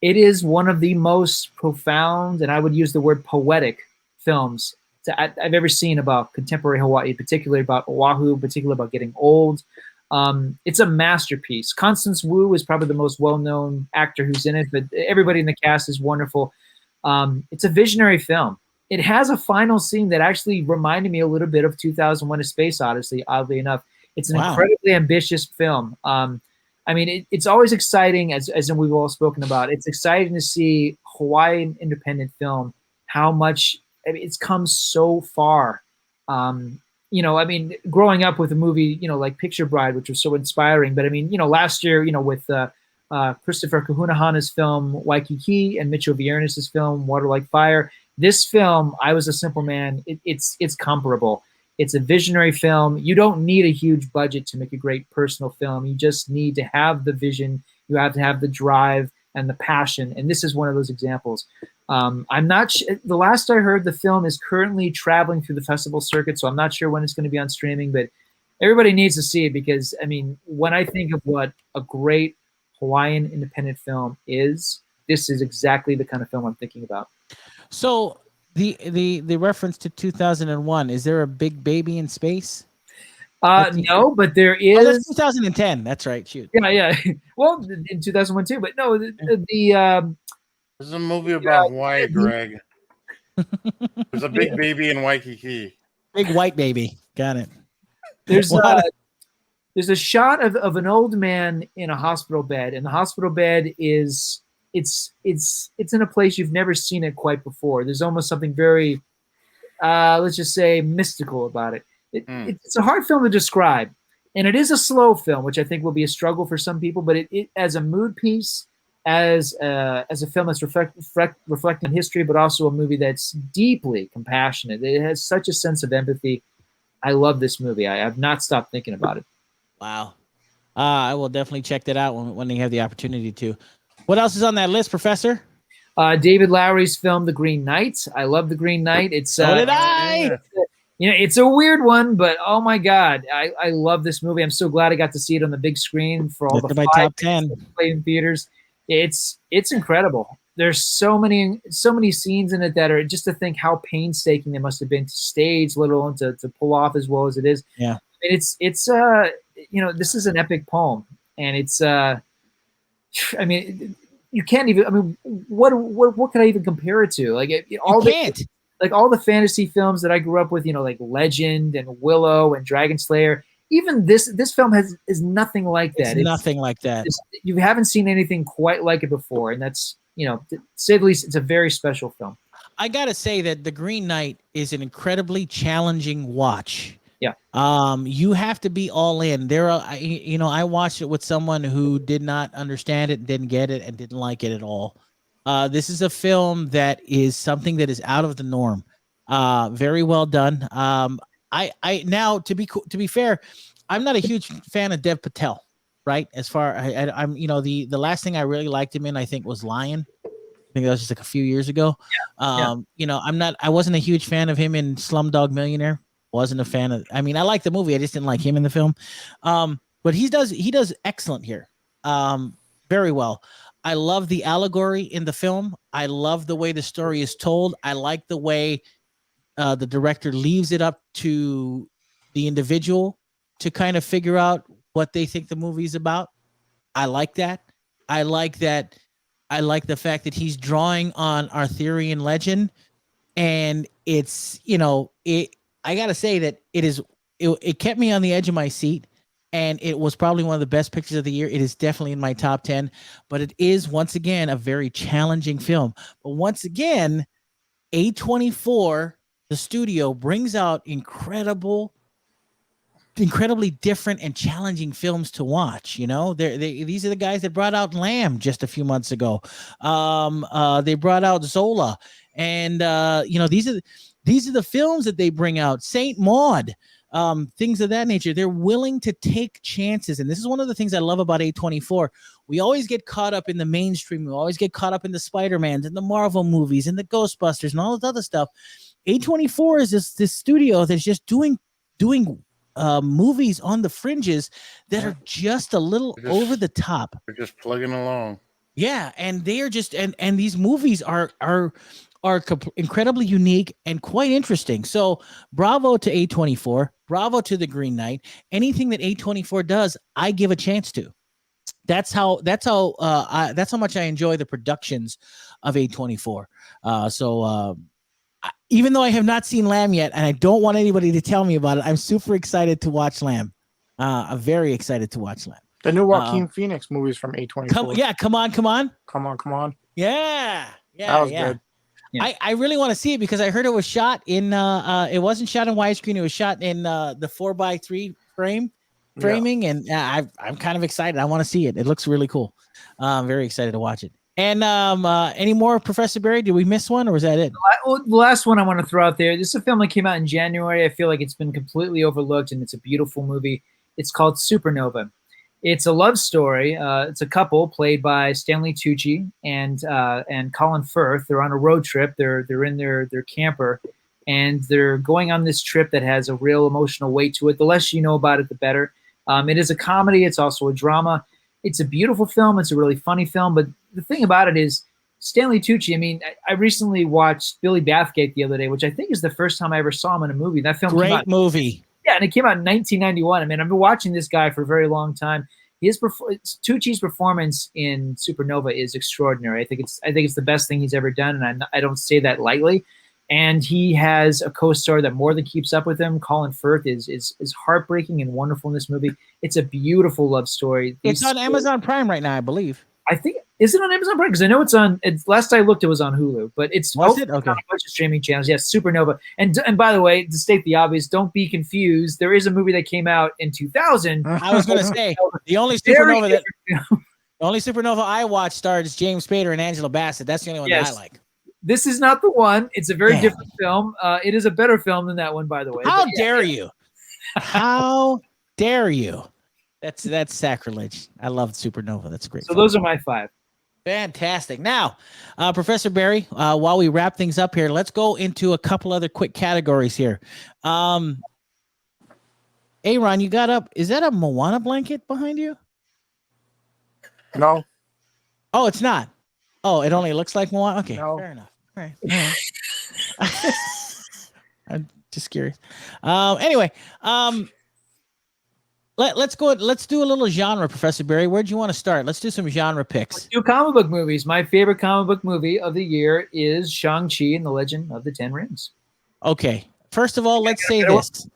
It is one of the most profound, and I would use the word poetic, films that I've ever seen about contemporary Hawaii, particularly about Oahu, particularly about getting old. It's a masterpiece. Constance Wu is probably the most well-known actor who's in it, but everybody in the cast is wonderful. It's a visionary film. It has a final scene that actually reminded me a little bit of 2001: A Space Odyssey, oddly enough. It's an incredibly ambitious film. I mean, it's always exciting, as we've all spoken about. It's exciting to see Hawaiian independent film, how much it's come so far. You know, I mean, growing up with a movie, you know, like Picture Bride, which was so inspiring. But I mean, you know, last year, you know, with Christopher Kahunahana's film Waikiki and Mitchell Viernes' film Water Like Fire, this film, I Was a Simple Man, it's comparable. It's a visionary film. You don't need a huge budget to make a great personal film. You just need to have the vision. You have to have the drive and the passion. And this is one of those examples. I'm not the last I heard, the film is currently traveling through the festival circuit, so I'm not sure when it's going to be on streaming, but everybody needs to see it because, I mean, when I think of what a great Hawaiian independent film is, this is exactly the kind of film I'm thinking about. So the reference to 2001, is there a big baby in space? No, but there is. Oh, that's 2010. That's right. Shoot. Yeah. Well, in 2001 too, but no, This is a movie about Hawaii, Greg. There's a big baby in Waikiki. Big white baby. Got it. There's a shot of an old man in a hospital bed, and the hospital bed is it's in a place you've never seen it quite before. There's almost something very, let's just say, mystical about it. It's a hard film to describe, and it is a slow film, which I think will be a struggle for some people. But it as a mood piece, as a film that's reflecting history, but also a movie that's deeply compassionate. It has such a sense of empathy. I love this movie. I have not stopped thinking about it. Wow. I will definitely check that out when you have the opportunity to. What else is on that list, Professor? David Lowery's film, The Green Knight. I love The Green Knight. So did I. You know, it's a weird one, but oh my God, I love this movie. I'm so glad I got to see it on the big screen for all the my top 10 played in theaters. It's incredible. There's so many scenes in it that are just to think how painstaking they must have been to stage, let alone to pull off as well as it is. Yeah, it's you know, this is an epic poem, and it's I mean, you can't even. I mean, what could I even compare it to? Like all the fantasy films that I grew up with, you know, like Legend and Willow and Dragon Slayer. Even this film is nothing like that. It's nothing like that. You haven't seen anything quite like it before, and that's, you know, to say the least, it's a very special film. I gotta say that The Green Knight is an incredibly challenging watch. Yeah. You have to be all in. I watched it with someone who did not understand it, didn't get it, and didn't like it at all. This is a film that is something that is out of the norm. Very well done. I now, to be fair, I'm not a huge fan of Dev Patel, right? As far I'm, you know, the last thing I really liked him in, I think, was Lion. I think that was just like a few years ago. You know, I wasn't a huge fan of him in Slumdog Millionaire. Wasn't a fan of. I mean, I liked the movie. I just didn't like him in the film. But he does excellent here. Very well. I love the allegory in the film. I love the way the story is told. I like the way the director leaves it up to the individual to kind of figure out what they think the movie's about. I like that. I like the fact that he's drawing on Arthurian legend, and it's, you know, I gotta say that it kept me on the edge of my seat, and it was probably one of the best pictures of the year. It is definitely in my top 10, but it is once again a very challenging film. But once again, A24, the studio, brings out incredible incredibly different and challenging films to watch. You know, these are the guys that brought out Lamb just a few months ago. They brought out Zola, and you know, these are the films that they bring out. Saint Maud, things of that nature. They're willing to take chances, and this is one of the things I love about A24. We always get caught up in the mainstream. We always get caught up in the Spider-Mans and the Marvel movies and the Ghostbusters and all this other stuff. A24 is this studio that's just doing movies on the fringes that are just a little over the top. They're just plugging along. Yeah, and they are just and these movies are incredibly unique and quite interesting. So bravo to A24, bravo to the Green Knight. Anything that A24 does, I give a chance to. That's how much I enjoy the productions of A24. Even though I have not seen Lamb yet, and I don't want anybody to tell me about it, I'm super excited to watch Lamb. I'm very excited to watch Lamb. The new Joaquin Phoenix movies from A24. Come on. Yeah. That was good. Yeah. I really want to see it because I heard it was shot in it wasn't shot in widescreen, it was shot in the 4:3 framing, and I'm kind of excited. I want to see it. It looks really cool. I'm very excited to watch it. And any more, Professor Barry? Did we miss one, or was that it? The last one I want to throw out there. This is a film that came out in January. I feel like it's been completely overlooked, and it's a beautiful movie. It's called Supernova. It's a love story. It's a couple played by Stanley Tucci and Colin Firth. They're on a road trip. They're in their camper, and they're going on this trip that has a real emotional weight to it. The less you know about it, the better. It is a comedy. It's also a drama. It's a beautiful film. It's a really funny film. But the thing about it is Stanley Tucci. I mean, I recently watched Billy Bathgate the other day, which I think is the first time I ever saw him in a movie. That film came out, movie. Yeah, and it came out in 1991. I mean, I've been watching this guy for a very long time. Tucci's performance in Supernova is extraordinary. I think it's the best thing he's ever done, and I don't say that lightly. And he has a co-star that more than keeps up with him. Colin Firth is heartbreaking and wonderful in this movie. It's a beautiful love story. It's on Amazon Prime right now, I believe. I think, is it on Amazon Prime? Because I know it's on. Last I looked, it was on Hulu, but it's was it? Okay. On a bunch of streaming channels. Yes, Supernova. And by the way, to state the obvious, don't be confused. There is a movie that came out in 2000. I was going to say the only Supernova I watched stars James Spader and Angela Bassett. That's the only one that I like. This is not the one. It's a very different film. It is a better film than that one, by the way. How dare you? How dare you? That's sacrilege. I love Supernova. That's great. So those are my 5. Fantastic. Now, Professor Barry, while we wrap things up here, let's go into a couple other quick categories here. Aaron, you got up. Is that a Moana blanket behind you? No. Oh, it's not. Oh, it only looks like Moana? Okay, no. Fair enough. All right. I'm just curious. Anyway, let's go. Let's do a little genre, Professor Barry. Where'd you want to start? Let's do some genre picks. Let's do comic book movies. My favorite comic book movie of the year is Shang-Chi and the Legend of the Ten Rings. Okay. First of all, let's say this.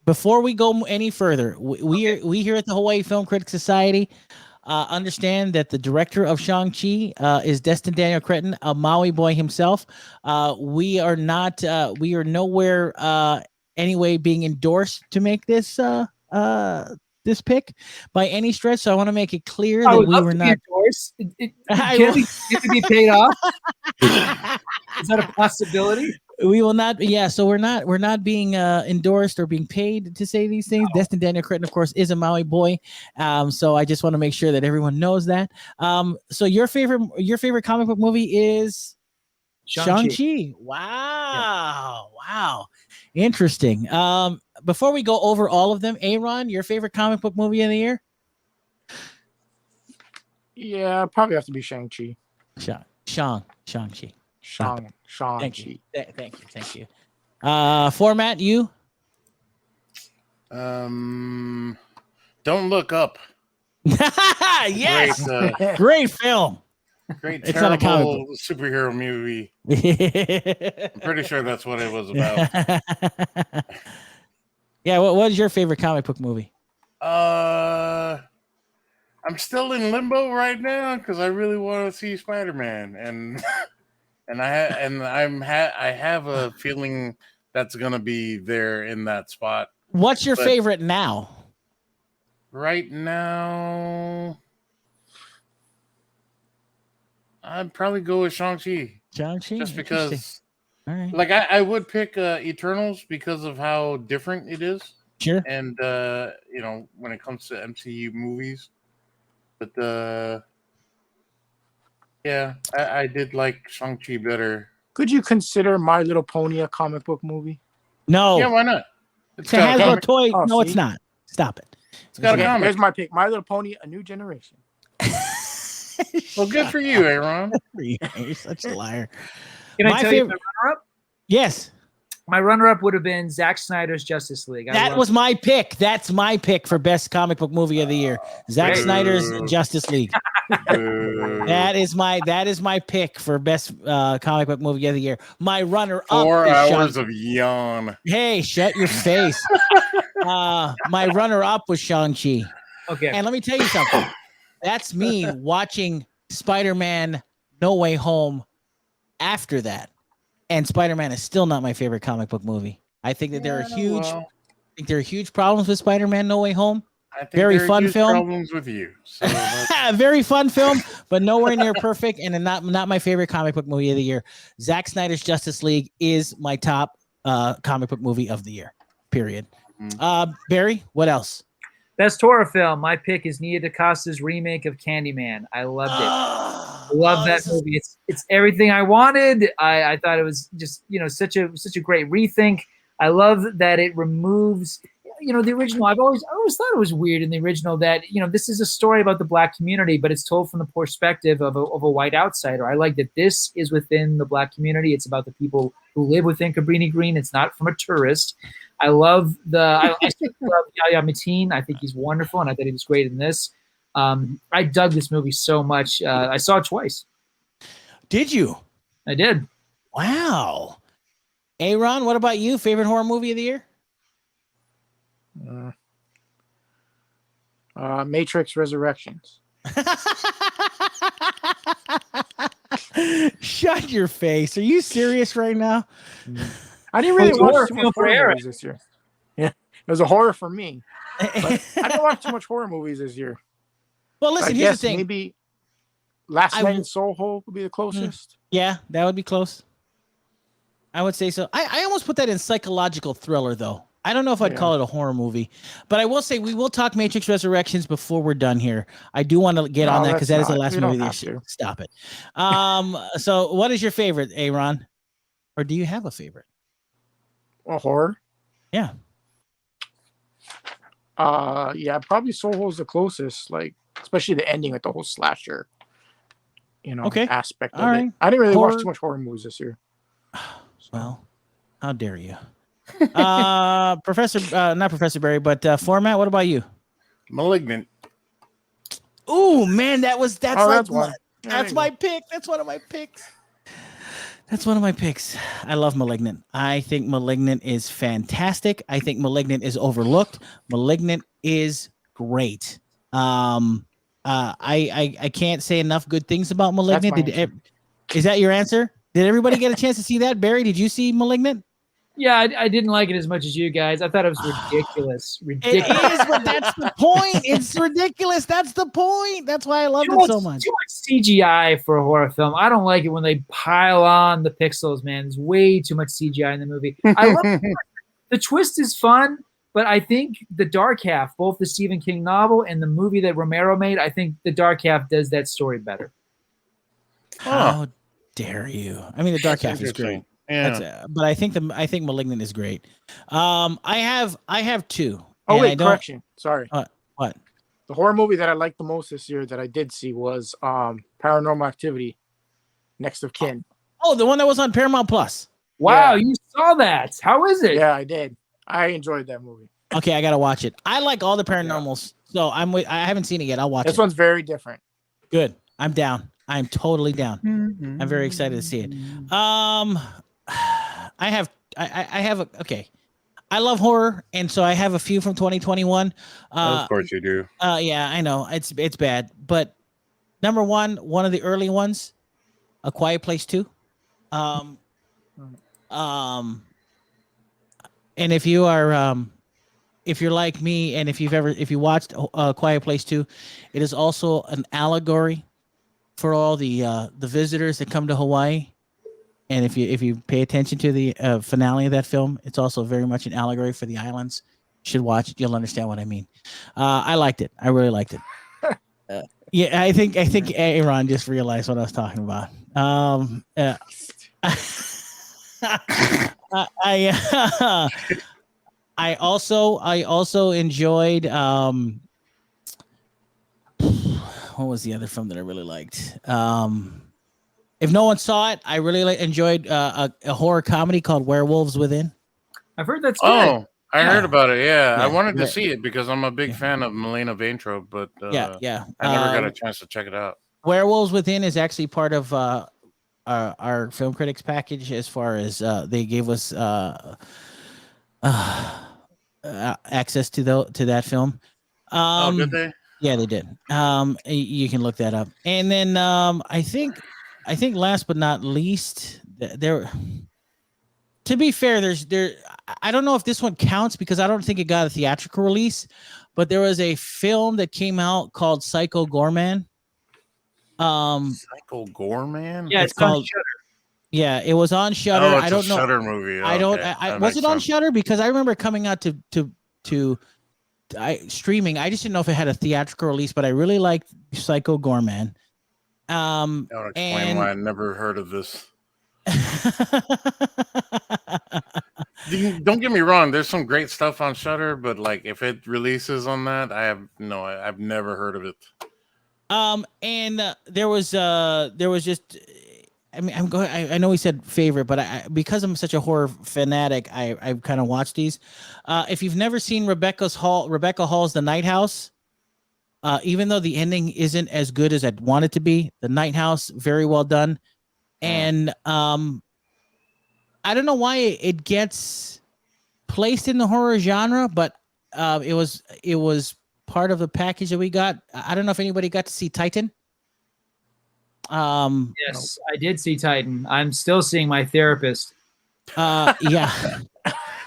Before we go any further, we here at the Hawaii Film Critics Society understand that the director of Shang-Chi is Destin Daniel Cretton, a Maui boy himself. We are nowhere anyway being endorsed to make this this pick by any stretch, so I want to make it clear that we were not endorsed. Can we be paid off? Is that a possibility? We will not. Yeah, so we're not being endorsed or being paid to say these things. No. Destin Daniel Cretton, of course, is a Maui boy. So I just want to make sure that everyone knows that. So your favorite comic book movie is Shang-Chi. Wow. Yeah. Wow. Interesting. Before we go over all of them, Aaron, your favorite comic book movie of the year? Yeah, probably have to be Shang-Chi. Shang-Chi. Shang-Chi. Thank you. Format, you? Don't Look Up. Yes. Great film. Great, it's terrible superhero movie. I'm pretty sure that's what it was about. Yeah, what is your favorite comic book movie? I'm still in limbo right now because I really want to see Spider-Man, and I have a feeling that's gonna be there in that spot What's your But- favorite now? Right now, I'd probably go with Shang-Chi. Shang-Chi? Just Interesting. because, All right. like, I would pick Eternals because of how different it is. Sure. And, when it comes to MCU movies. But, yeah, I did like Shang-Chi better. Could you consider My Little Pony a comic book movie? No. Yeah, why not? It's a Hasbro toy. Oh, No, it's see? not. Stop it. It's got a Okay, comic. here's my pick. My Little Pony, A New Generation. Well, good for you, Aaron. You're such a liar. Can I My tell you favorite- my runner-up? Yes. My runner-up would have been Zack Snyder's Justice League. That was my pick. That's my pick for best comic book movie of the year. Zack Great. Snyder's Justice League. That is my pick for best comic book movie of the year. My runner up 4 is hours of yawn. Hey, shut your face. My runner up was Shang-Chi. Okay. And let me tell you something. That's me watching Spider-Man No Way Home after that. And Spider-Man is still not my favorite comic book movie. I think that there are huge problems with Spider-Man No Way Home. I think Very there are fun huge film. Problems with you. So Very fun film, but nowhere near perfect, and not my favorite comic book movie of the year. Zack Snyder's Justice League is my top comic book movie of the year. Period. Barry, what else? Best horror film. My pick is Nia DaCosta's remake of Candyman. I loved it. Love that movie. It's everything I wanted. I thought it was just such a great rethink. I love that it removes the original. I always thought it was weird in the original that this is a story about the Black community, but it's told from the perspective of a white outsider. I like that this is within the Black community. It's about the people who live within Cabrini Green. It's not from a tourist. I love I love Yahya Mateen. I think he's wonderful, and I thought he was great in this. I dug this movie so much. I saw it twice. Did you? I did. Wow. Aaron, what about you? Favorite horror movie of the year? Matrix Resurrections. Shut your face. Are you serious right now? I didn't really It's watch horror too film much for horror Aaron. movies this year. Yeah, it was a horror for me. But I didn't watch too much horror movies this year. Well, listen, I here's guess the thing. maybe Last Night in Soho would be the closest. Yeah, that would be close. I would say so. I almost put that in psychological thriller, though. I don't know if I'd call it a horror movie, but I will say we will talk Matrix Resurrections before we're done here. I do want to get on that because that is the last movie this year. Stop it. So what is your favorite, Aaron? Or do you have a favorite? A horror? Yeah. Yeah, probably Soho's the closest, like especially the ending with the whole slasher, aspect of it. I didn't really watch too much horror movies this year. Well, how dare you? Not Professor Barry, but Format, what about you? Malignant. Oh man, that's one. That's my pick. That's one of my picks. That's one of my picks. I love Malignant. I think Malignant is fantastic. I think Malignant is overlooked. Malignant is great. I can't say enough good things about Malignant. Is that your answer? Did everybody get a chance to see that? Barry, did you see Malignant? Yeah, I didn't like it as much as you guys. I thought it was ridiculous. Ridiculous. It is, but that's the point. It's ridiculous. That's the point. That's why I loved it so much. Too much CGI for a horror film. I don't like it when they pile on the pixels, man. There's way too much CGI in the movie. I love the twist is fun, but I think the dark half, both the Stephen King novel and the movie that Romero made, I think the dark half does that story better. How dare you? I mean, the dark half is great. Yeah. But I think Malignant is great. I have two. Oh wait, correction. Sorry. What? The horror movie that I liked the most this year that I did see was Paranormal Activity, Next of Kin. Oh, the one that was on Paramount Plus. Wow, you saw that? How is it? Yeah, I did. I enjoyed that movie. Okay, I gotta watch it. I like all the paranormals, so I haven't seen it yet. I'll watch it. This one's very different. Good. I'm down. I'm totally down. I'm very excited to see it. Okay. I love horror, and so I have a few from 2021. Of course you do. Yeah, I know it's bad, but number one of the early ones, A Quiet Place 2. And if you are if you're like me, and if you watched Quiet Place 2, it is also an allegory for all the visitors that come to Hawaii. And if you pay attention to the finale of that film, it's also very much an allegory for the islands. You should watch it. You'll understand what I mean. I liked it. I really liked it. Yeah, I think Aron just realized what I was talking about. I also enjoyed what was the other film that I really liked? If no one saw it, I really enjoyed a horror comedy called Werewolves Within. I've heard that's good. Oh, I heard about it. Yeah, Yeah. I wanted to see it because I'm a big fan of Milena Vaintrub, but yeah. I never got a chance to check it out. Werewolves Within is actually part of our film critics package, as far as they gave us access to that film. Did they? Yeah, they did. You can look that up. And then I think last but not least, there. To be fair, I don't know if this one counts because I don't think it got a theatrical release, but there was a film that came out called Psycho Goreman. Psycho Goreman? Yeah, it's called Shudder. Yeah, it was on Shudder. Oh, it's I don't a know. Shudder movie. I don't. Okay. I That was makes it on sense. Shudder, because I remember coming out to streaming. I just didn't know if it had a theatrical release, but I really liked Psycho Goreman. That would explain why I never heard of this. Don't get me wrong. There's some great stuff on Shudder, but like if it releases on that, I've never heard of it. And there was just, I mean, I know he said favorite, but because I'm such a horror fanatic, I kind of watch these. If you've never seen Rebecca Hall's The Night House, even though the ending isn't as good as I'd want it to be, The Night House, very well done. And I don't know why it gets placed in the horror genre, but it was part of the package that we got. I don't know if anybody got to see Titan. Yes, I did see Titan. I'm still seeing my therapist. Yeah.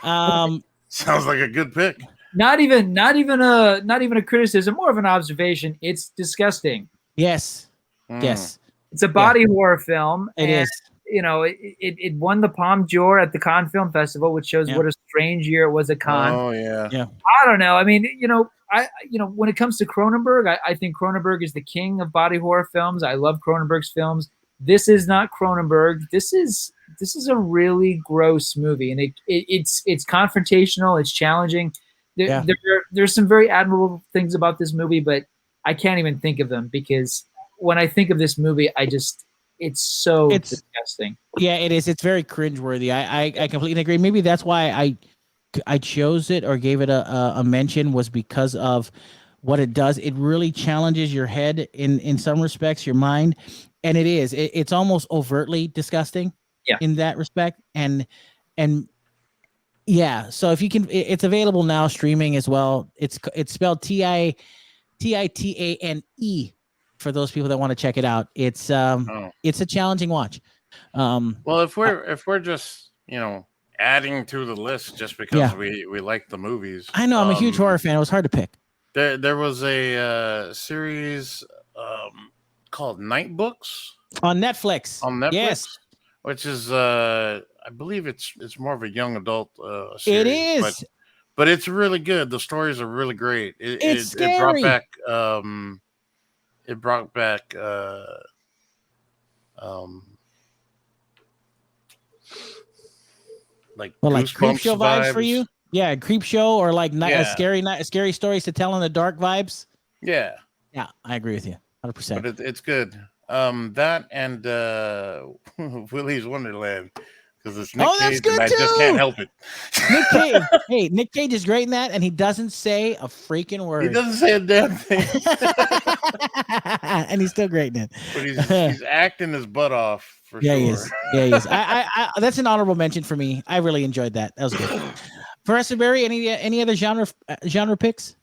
Sounds like a good pick. Not even a criticism, more of an observation. It's disgusting. Yes. Yes. It's a body horror film. It is. You know, it won the Palme d'Or at the Cannes Film Festival, which shows what a strange year it was at Cannes. Oh yeah. Yeah. I don't know. I mean, when it comes to Cronenberg, I think Cronenberg is the king of body horror films. I love Cronenberg's films. This is not Cronenberg. This is a really gross movie, and it's confrontational. It's challenging. There's some very admirable things about this movie, but I can't even think of them because when I think of this movie, it's so disgusting. Yeah, it is. It's very cringeworthy. I completely agree. Maybe that's why I chose it or gave it a mention, was because of what it does. It really challenges your head in some respects, your mind, and it's almost overtly disgusting in that respect. And yeah, so if you can, it's available now streaming as well. It's spelled Titane for those people that want to check it out. It's a challenging watch. Well, if we're just adding to the list just because we like the movies. I know, I'm a huge horror fan. It was hard to pick. There was a series called Night Books on Netflix. Yes, which is I believe it's more of a young adult series. It is, but it's really good. The stories are really great. It's scary. It brought back like creep show vibes for you. Yeah, creep show, or like scary stories to tell in the dark vibes. Yeah, I agree with you 100%. But it's good. That and Willy's Wonderland, because it's Nick that's Cage, good and too. I just can't help it. Nick Cage, Nick Cage is great in that, and he doesn't say a freaking word. He doesn't say a damn thing, and he's still great in it. But he's acting his butt off for sure. He is. Yeah, he is. I that's an honorable mention for me. I really enjoyed that. That was good. Professor Barry, any other genre picks?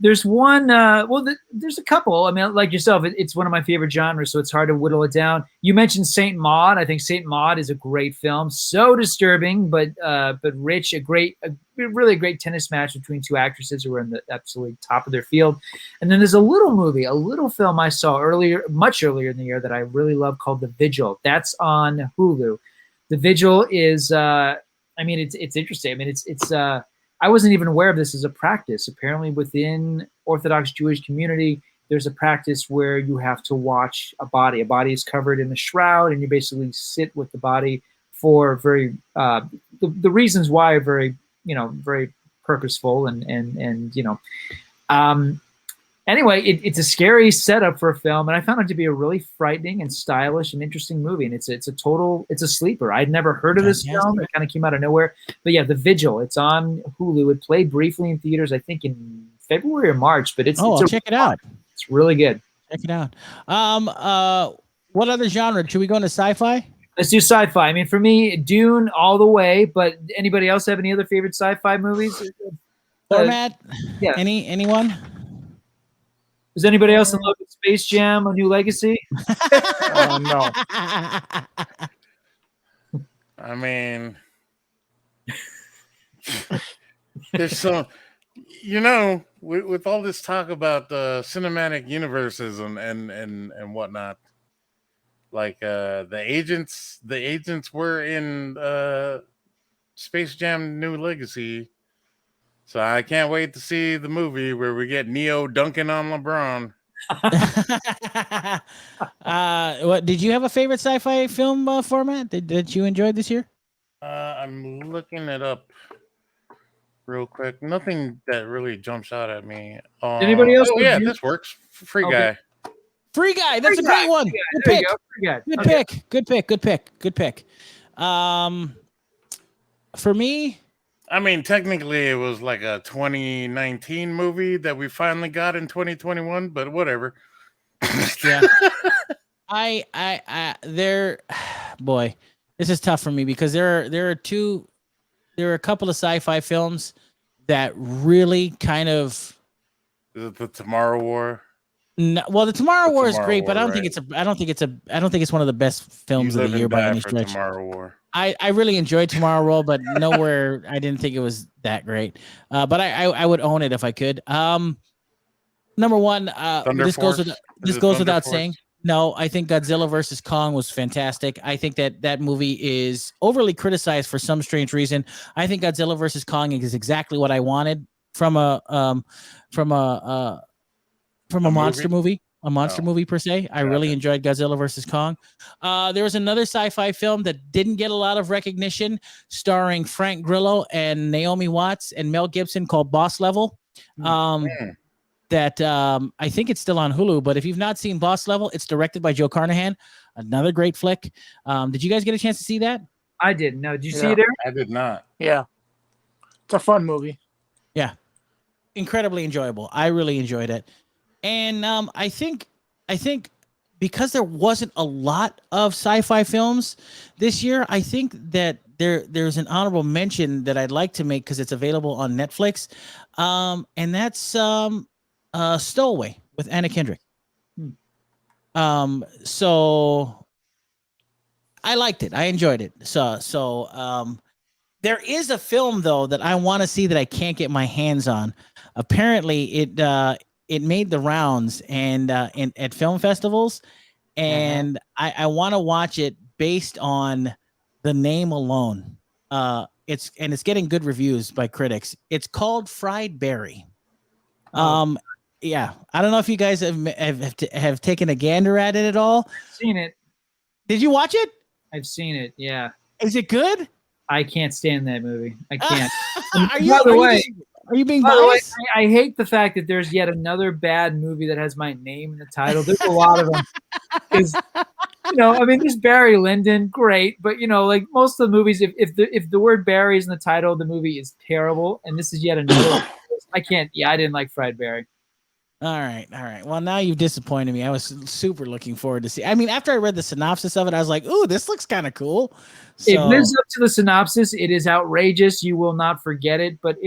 There's one. There's a couple. I mean, like yourself, it's one of my favorite genres, so it's hard to whittle it down. You mentioned Saint Maud. I think Saint Maud is a great film. So disturbing, but rich. Really a great tennis match between two actresses who were in the absolute top of their field. And then there's a little film I saw much earlier in the year that I really love called The Vigil. That's on Hulu. The Vigil is. It's interesting. I mean, it's. I wasn't even aware of this as a practice. Apparently within Orthodox Jewish community, there's a practice where you have to watch a body. A body is covered in a shroud and you basically sit with the body for very, the reasons why are very, very purposeful anyway, it's a scary setup for a film, and I found it to be a really frightening and stylish and interesting movie. And it's a sleeper. I'd never heard of this film. It kind of came out of nowhere. But yeah, The Vigil. It's on Hulu. It played briefly in theaters, I think in February or March. But I'll check it out. It's really good. Check it out. What other genre? Should we go into sci-fi? Let's do sci-fi. I mean, for me, Dune all the way. But anybody else have any other favorite sci-fi movies? Format? Yeah. Anyone? Is anybody else in love with Space Jam: A New Legacy? No. I mean, there's some, with all this talk about cinematic universes and whatnot, like the agents were in Space Jam: New Legacy. So I can't wait to see the movie where we get Neo dunking on LeBron. What did you have a favorite sci-fi film format that you enjoyed this year? I'm looking it up real quick. Nothing that really jumps out at me. Anybody else? Oh yeah, this works. Free Guy. Free Guy. That's a great one. Good pick. Good pick. Good pick. For me. I mean, technically, it was like a 2019 movie that we finally got in 2021, but whatever. Yeah. Boy, this is tough for me because there are a couple of sci-fi films that really kind of. Is it the Tomorrow War? No, well, the Tomorrow War is great, but I don't think it's one of the best films of the year by any stretch. Tomorrow War. I really enjoyed Tomorrow War, but nowhere I didn't think it was that great. But I would own it if I could. Number one, this goes without saying. No, I think Godzilla versus Kong was fantastic. I think that movie is overly criticized for some strange reason. I think Godzilla versus Kong is exactly what I wanted from a monster movie. A monster movie per se. I really enjoyed Godzilla versus Kong. There was another sci-fi film that didn't get a lot of recognition, starring Frank Grillo and Naomi Watts and Mel Gibson, called Boss Level. That I think it's still on Hulu. But if you've not seen Boss Level, it's directed by Joe Carnahan. Another great flick. Did you guys get a chance to see that? I didn't. No, did you see it, Aaron? I did not. Yeah, it's a fun movie. Yeah, incredibly enjoyable. I really enjoyed it. And I think because there wasn't a lot of sci-fi films this year, I think that there's an honorable mention that I'd like to make because it's available on Netflix, and that's Stowaway with Anna Kendrick. So I liked it. I enjoyed it. So there is a film though that I want to see that I can't get my hands on. Apparently, it made the rounds and at film festivals, and I want to watch it based on the name alone. It's getting good reviews by critics. It's called Fried Berry. Yeah, I don't know if you guys have taken a gander at it at all. I've seen it. Did you watch it? I've seen it. Yeah. Is it good? I can't stand that movie. I can't. Are you being biased? I hate the fact that there's yet another bad movie that has my name in the title. There's a lot of them. Because, there's Barry Lyndon, great, but like most of the movies, if the word Barry is in the title, the movie is terrible. And this is yet another. I can't. Yeah, I didn't like Fried Berry. All right. Well, now you've disappointed me. I was super looking forward to see. I mean, after I read the synopsis of it, I was like, "Ooh, this looks kind of cool." So, it lives up to the synopsis. It is outrageous. You will not forget it, but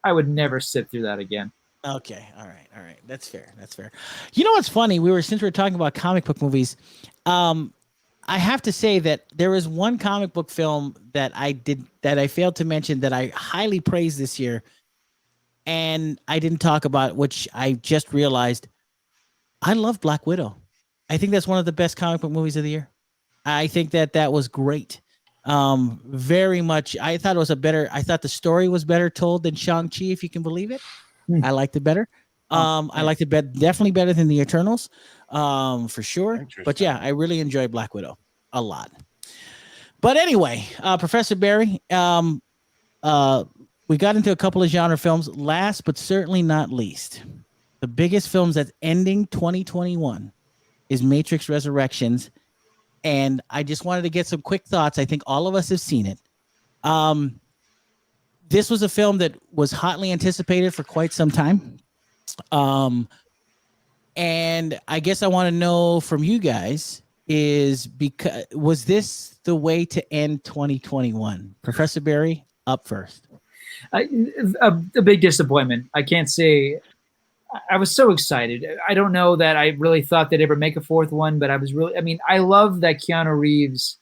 I would never sit through that again. Okay, all right, that's fair. That's fair. You know what's funny? Since we were talking about comic book movies, I have to say that there is one comic book film that I failed to mention that I highly praised this year, and I didn't talk about, which I just realized. I love Black Widow. I think that's one of the best comic book movies of the year. I think that was great. Very much. I thought the story was better told than Shang-Chi, if you can believe it. I liked it better. I liked it definitely better than the Eternals, for sure. But yeah, I really enjoyed Black Widow a lot. But anyway, Professor Barry, we got into a couple of genre films. Last but certainly not least, the biggest films that's ending 2021 is Matrix Resurrections. And I just wanted to get some quick thoughts. I think all of us have seen it. This was a film that was hotly anticipated for quite some time. And I guess I want to know from you guys was this the way to end 2021? Professor Barry, up first. A big disappointment. I can't say. I was so excited. I don't know that I really thought they'd ever make a fourth one, but I love that Keanu Reeves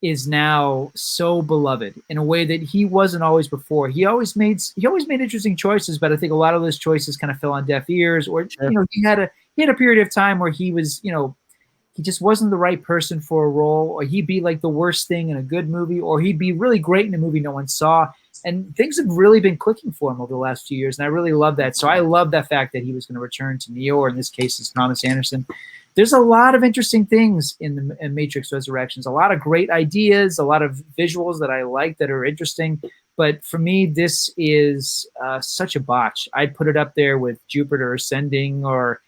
is now so beloved in a way that he wasn't always before. He always made interesting choices, but I think a lot of those choices kind of fell on deaf ears, or he had a period of time where he was, he just wasn't the right person for a role, or he'd be like the worst thing in a good movie, or he'd be really great in a movie no one saw. And things have really been clicking for him over the last few years, and I really love that. So I love that fact that he was going to return to Neo, or in this case, it's Thomas Anderson. There's a lot of interesting things in Matrix Resurrections, a lot of great ideas, a lot of visuals that I like that are interesting. But for me, this is such a botch. I'd put it up there with Jupiter Ascending, or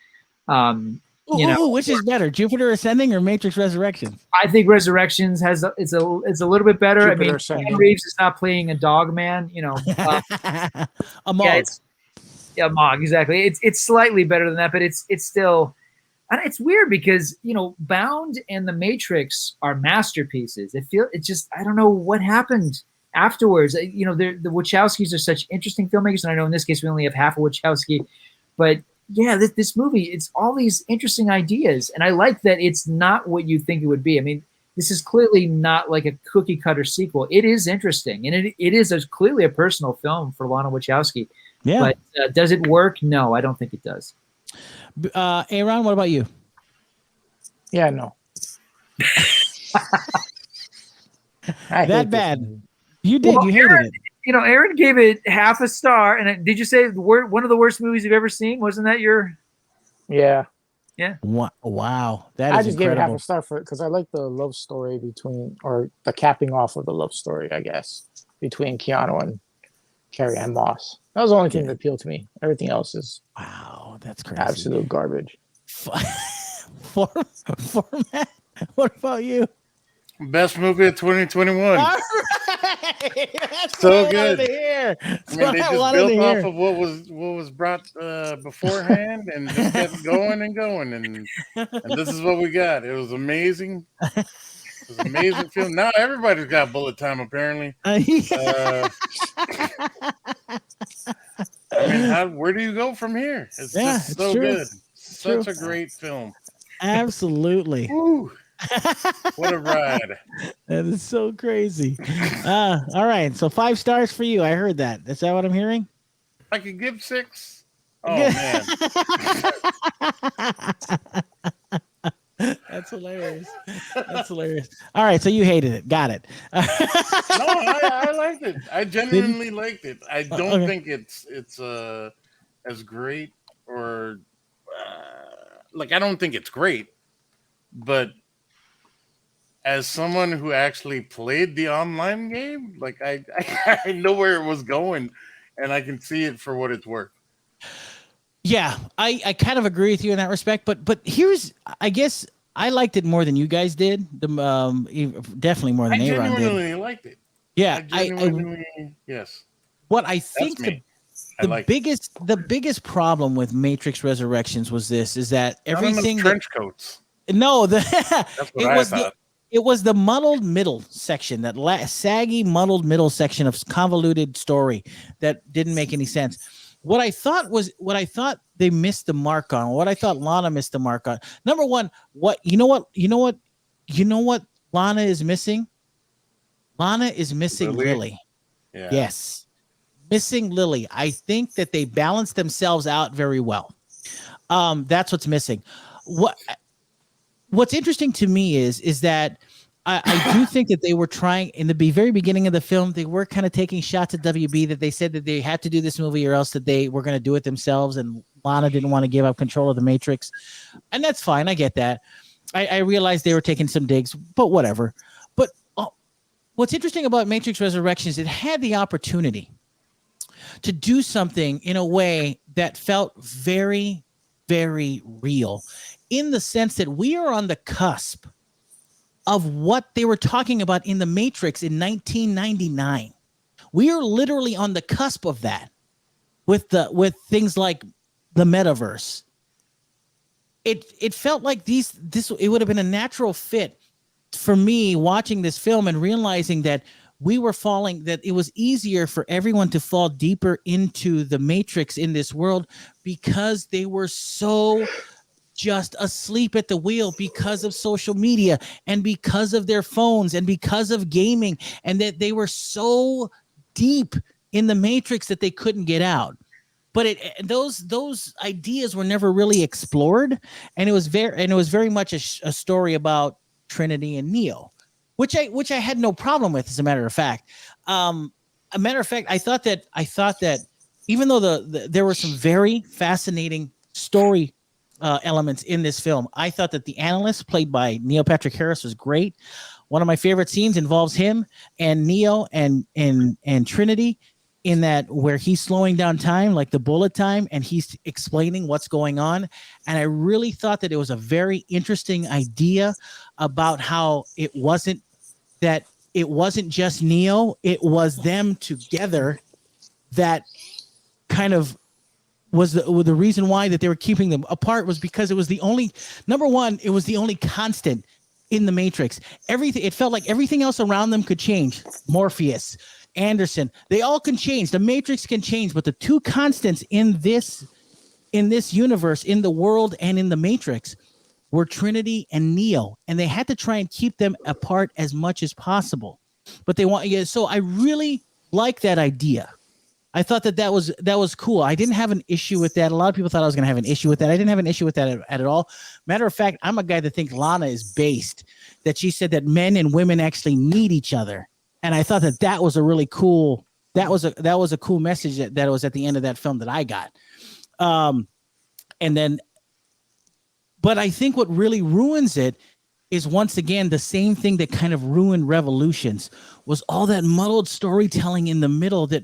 which is better, Jupiter Ascending or Matrix Resurrections? I think Resurrections is a little bit better. Jupiter Keanu Reeves is not playing a dog man, A Mog. Mog, exactly. It's slightly better than that, but it's still. And it's weird because Bound and The Matrix are masterpieces. I don't know what happened afterwards. The Wachowskis are such interesting filmmakers, and I know in this case we only have half a Wachowski, but yeah, this movie, it's all these interesting ideas, and I like that it's not what you think it would be. I mean, this is clearly not like a cookie cutter sequel. It is interesting, and it is clearly a personal film for Lana Wachowski. Yeah, but does it work? No, I don't think it does. Aaron, what about you? Yeah, no. That bad. You did. You hated it. Aaron gave it half a star. And did you say one of the worst movies you've ever seen? Wasn't that your? Yeah. Yeah. Wow. That is I just incredible. gave it half a star for it because I like the love story or the capping off of the love story, I guess, between Keanu and Carrie Ann Moss. That was the only thing that appealed to me. Everything else is that's crazy. Absolute garbage. Format. What about you? Best movie of 2021. All right. That's so what good. I hear. They just built off of what was brought beforehand, and just kept going and going, and this is what we got. It was amazing. It was an amazing film. Now everybody's got bullet time, apparently. Where do you go from here? It's just so good. Such a great film. Absolutely. Woo. What a ride. That is so crazy. All right. So 5 stars for you. I heard that. Is that what I'm hearing? I could give 6. Oh, man. That's hilarious. That's hilarious. All right. So you hated it. Got it. No, I liked it. I genuinely liked it. I don't think it's as great or I don't think it's great, but as someone who actually played the online game, I know where it was going, and I can see it for what it's worth. Yeah, I kind of agree with you in that respect, but here's, I guess I liked it more than you guys did. Definitely more than Aaron did. I genuinely liked it. Yeah, yes. What I think the biggest problem with Matrix Resurrections was is that everything trench coats. No, That's what I thought. It was the muddled middle section, that saggy muddled middle section of convoluted story that didn't make any sense. what I thought they missed the mark on, what I thought Lana missed the mark on. Number one, you know what Lana is missing? Lana is missing Lily. Yeah. Yes. Missing Lily. I think that they balanced themselves out very well. That's what's missing. What's interesting to me is that I do think that they were trying in the very beginning of the film. They were kind of taking shots at WB, that they said that they had to do this movie or else that they were going to do it themselves. And Lana didn't want to give up control of the Matrix. And that's fine. I get that. I realized they were taking some digs, but whatever. But what's interesting about Matrix Resurrections, it had the opportunity to do something in a way that felt very, very real, in the sense that we are on the cusp of what they were talking about in the Matrix in 1999. We are literally on the cusp of that with things like the metaverse. It felt like it would have been a natural fit for me watching this film and realizing that that it was easier for everyone to fall deeper into the Matrix in this world because they were so just asleep at the wheel because of social media and because of their phones and because of gaming, and that they were so deep in the Matrix that they couldn't get out. But those ideas were never really explored, and it was very much a story about Trinity and Neo, which I had no problem with, as a matter of fact. I thought that even though there were some very fascinating story elements in this film, I thought that the analyst played by Neil Patrick Harris was great. One of my favorite scenes involves him and Neo and Trinity, in that where he's slowing down time, like the bullet time, and he's explaining what's going on. And I really thought that it was a very interesting idea about how it wasn't just Neo, it was them together that kind of was the reason why that they were keeping them apart, was because it was the only constant in the Matrix. It felt like everything else around them could change. Morpheus, Anderson, they all can change. The Matrix can change, but the two constants in this universe, in the world and in the Matrix, were Trinity and Neo, and they had to try and keep them apart as much as possible. But so I really like that idea. I thought that was cool. I didn't have an issue with that. A lot of people thought I was going to have an issue with that. I didn't have an issue with that at all. Matter of fact, I'm a guy that thinks Lana is based, that she said that men and women actually need each other. And I thought that was a really cool, that was a cool message that was at the end of that film that I got. But I think what really ruins it is, once again, the same thing that kind of ruined Revolutions, was all that muddled storytelling in the middle that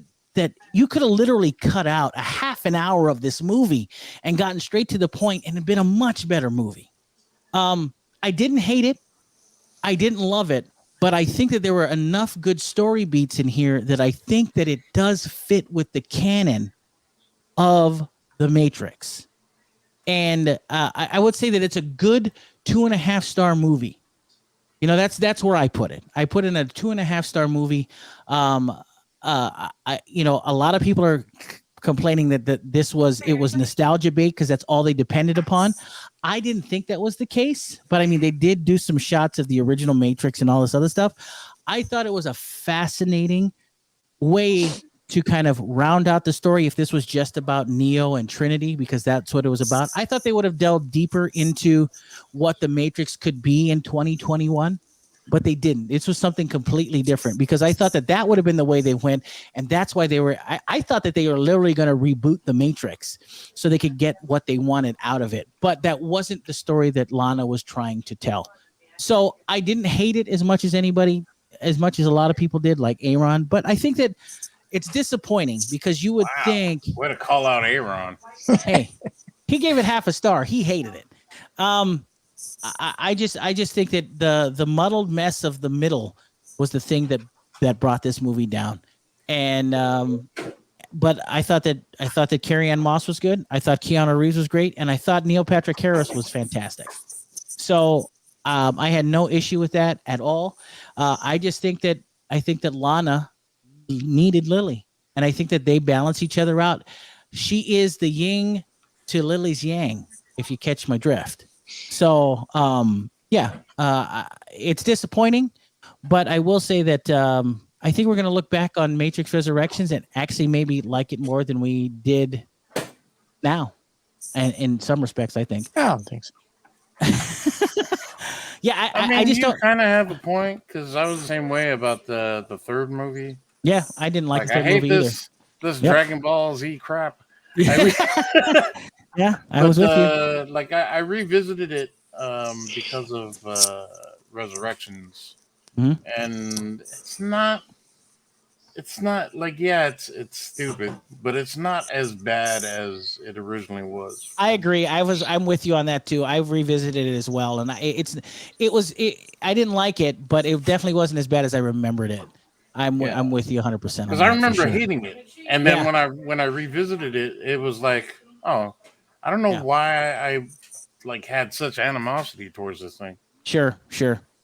you could have literally cut out a half an hour of this movie and gotten straight to the point and it'd been a much better movie. I didn't hate it. I didn't love it. But I think that there were enough good story beats in here that I think that it does fit with the canon of the Matrix. And I would say that it's a good 2.5 star movie. That's where I put it. I put in a 2.5 star movie. A lot of people are complaining that it was nostalgia bait because that's all they depended upon. I didn't think that was the case, but I mean, they did do some shots of the original Matrix and all this other stuff. I thought it was a fascinating way to kind of round out the story if this was just about Neo and Trinity, because that's what it was about. I thought they would have delved deeper into what the Matrix could be in 2021. But they didn't. This was something completely different, because I thought that would have been the way they went. And that's why I thought that they were literally going to reboot the Matrix so they could get what they wanted out of it. But that wasn't the story that Lana was trying to tell. So I didn't hate it as much as a lot of people did, like Aron. But I think that it's disappointing, because you would think. Way to call out Aron. Hey, he gave it half a star. He hated it. I just think that the muddled mess of the middle was the thing that brought this movie down. And but I thought that Carrie-Anne Moss was good. I thought Keanu Reeves was great, and I thought Neil Patrick Harris was fantastic. So I had no issue with that at all. I think that Lana needed Lily, and I think that they balance each other out. she is the yin to Lily's yang, if you catch my drift. So it's disappointing, but I will say that I think we're going to look back on Matrix Resurrections and actually maybe like it more than we did now, and in some respects, I think. I don't think so. Yeah, I mean, I just you don't. kind of have a point, because I was the same way about the third movie. Yeah, I didn't like the I third hate movie this Yep. Dragon Ball Z crap. either. Yeah, I was with you. Like I revisited it because of Resurrections, Mhm. and it's not like, yeah, it's stupid, but it's not as bad as it originally was. I agree. I'm with you on that too. I've revisited it as well, and I didn't like it, but it definitely wasn't as bad as I remembered it. I'm with you 100%. Because I remember hating it, and then Yeah. when I revisited it, it was like, oh, I don't know why I like had such animosity towards this thing. Sure.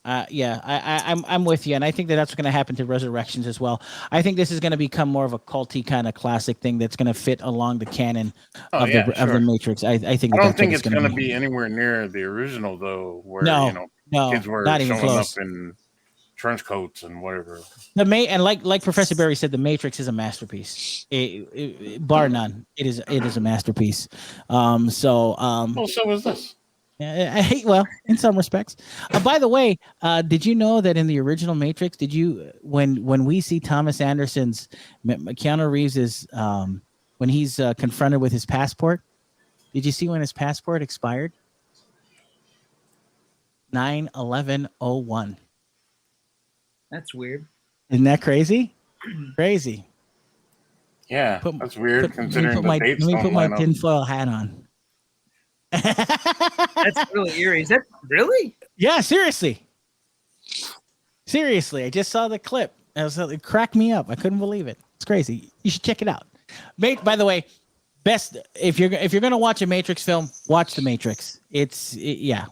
I'm with you, and I think that's what's going to happen to Resurrections as well. I think this is going to become more of a culty kind of classic thing that's going to fit along the canon of the Matrix. I think. I don't think it's going to be anywhere near the original, though, where kids were not even showing close. up in trench coats and whatever. And like Professor Barry said, the Matrix is a masterpiece. Bar none, it is a masterpiece. Well, so is this. Well, in some respects. By the way, did you know that in the original Matrix, when we see Thomas Anderson's Keanu Reeves is when he's confronted with his passport, did you see when his passport expired? 9/11/01. That's weird. Isn't that crazy? Crazy. Yeah, that's weird considering the dates. Let me put my tinfoil hat on. That's really eerie. Is that really? Yeah, seriously. I just saw the clip. It cracked me up. I couldn't believe it. It's crazy. You should check it out. By the way, if you're gonna watch a Matrix film, watch The Matrix.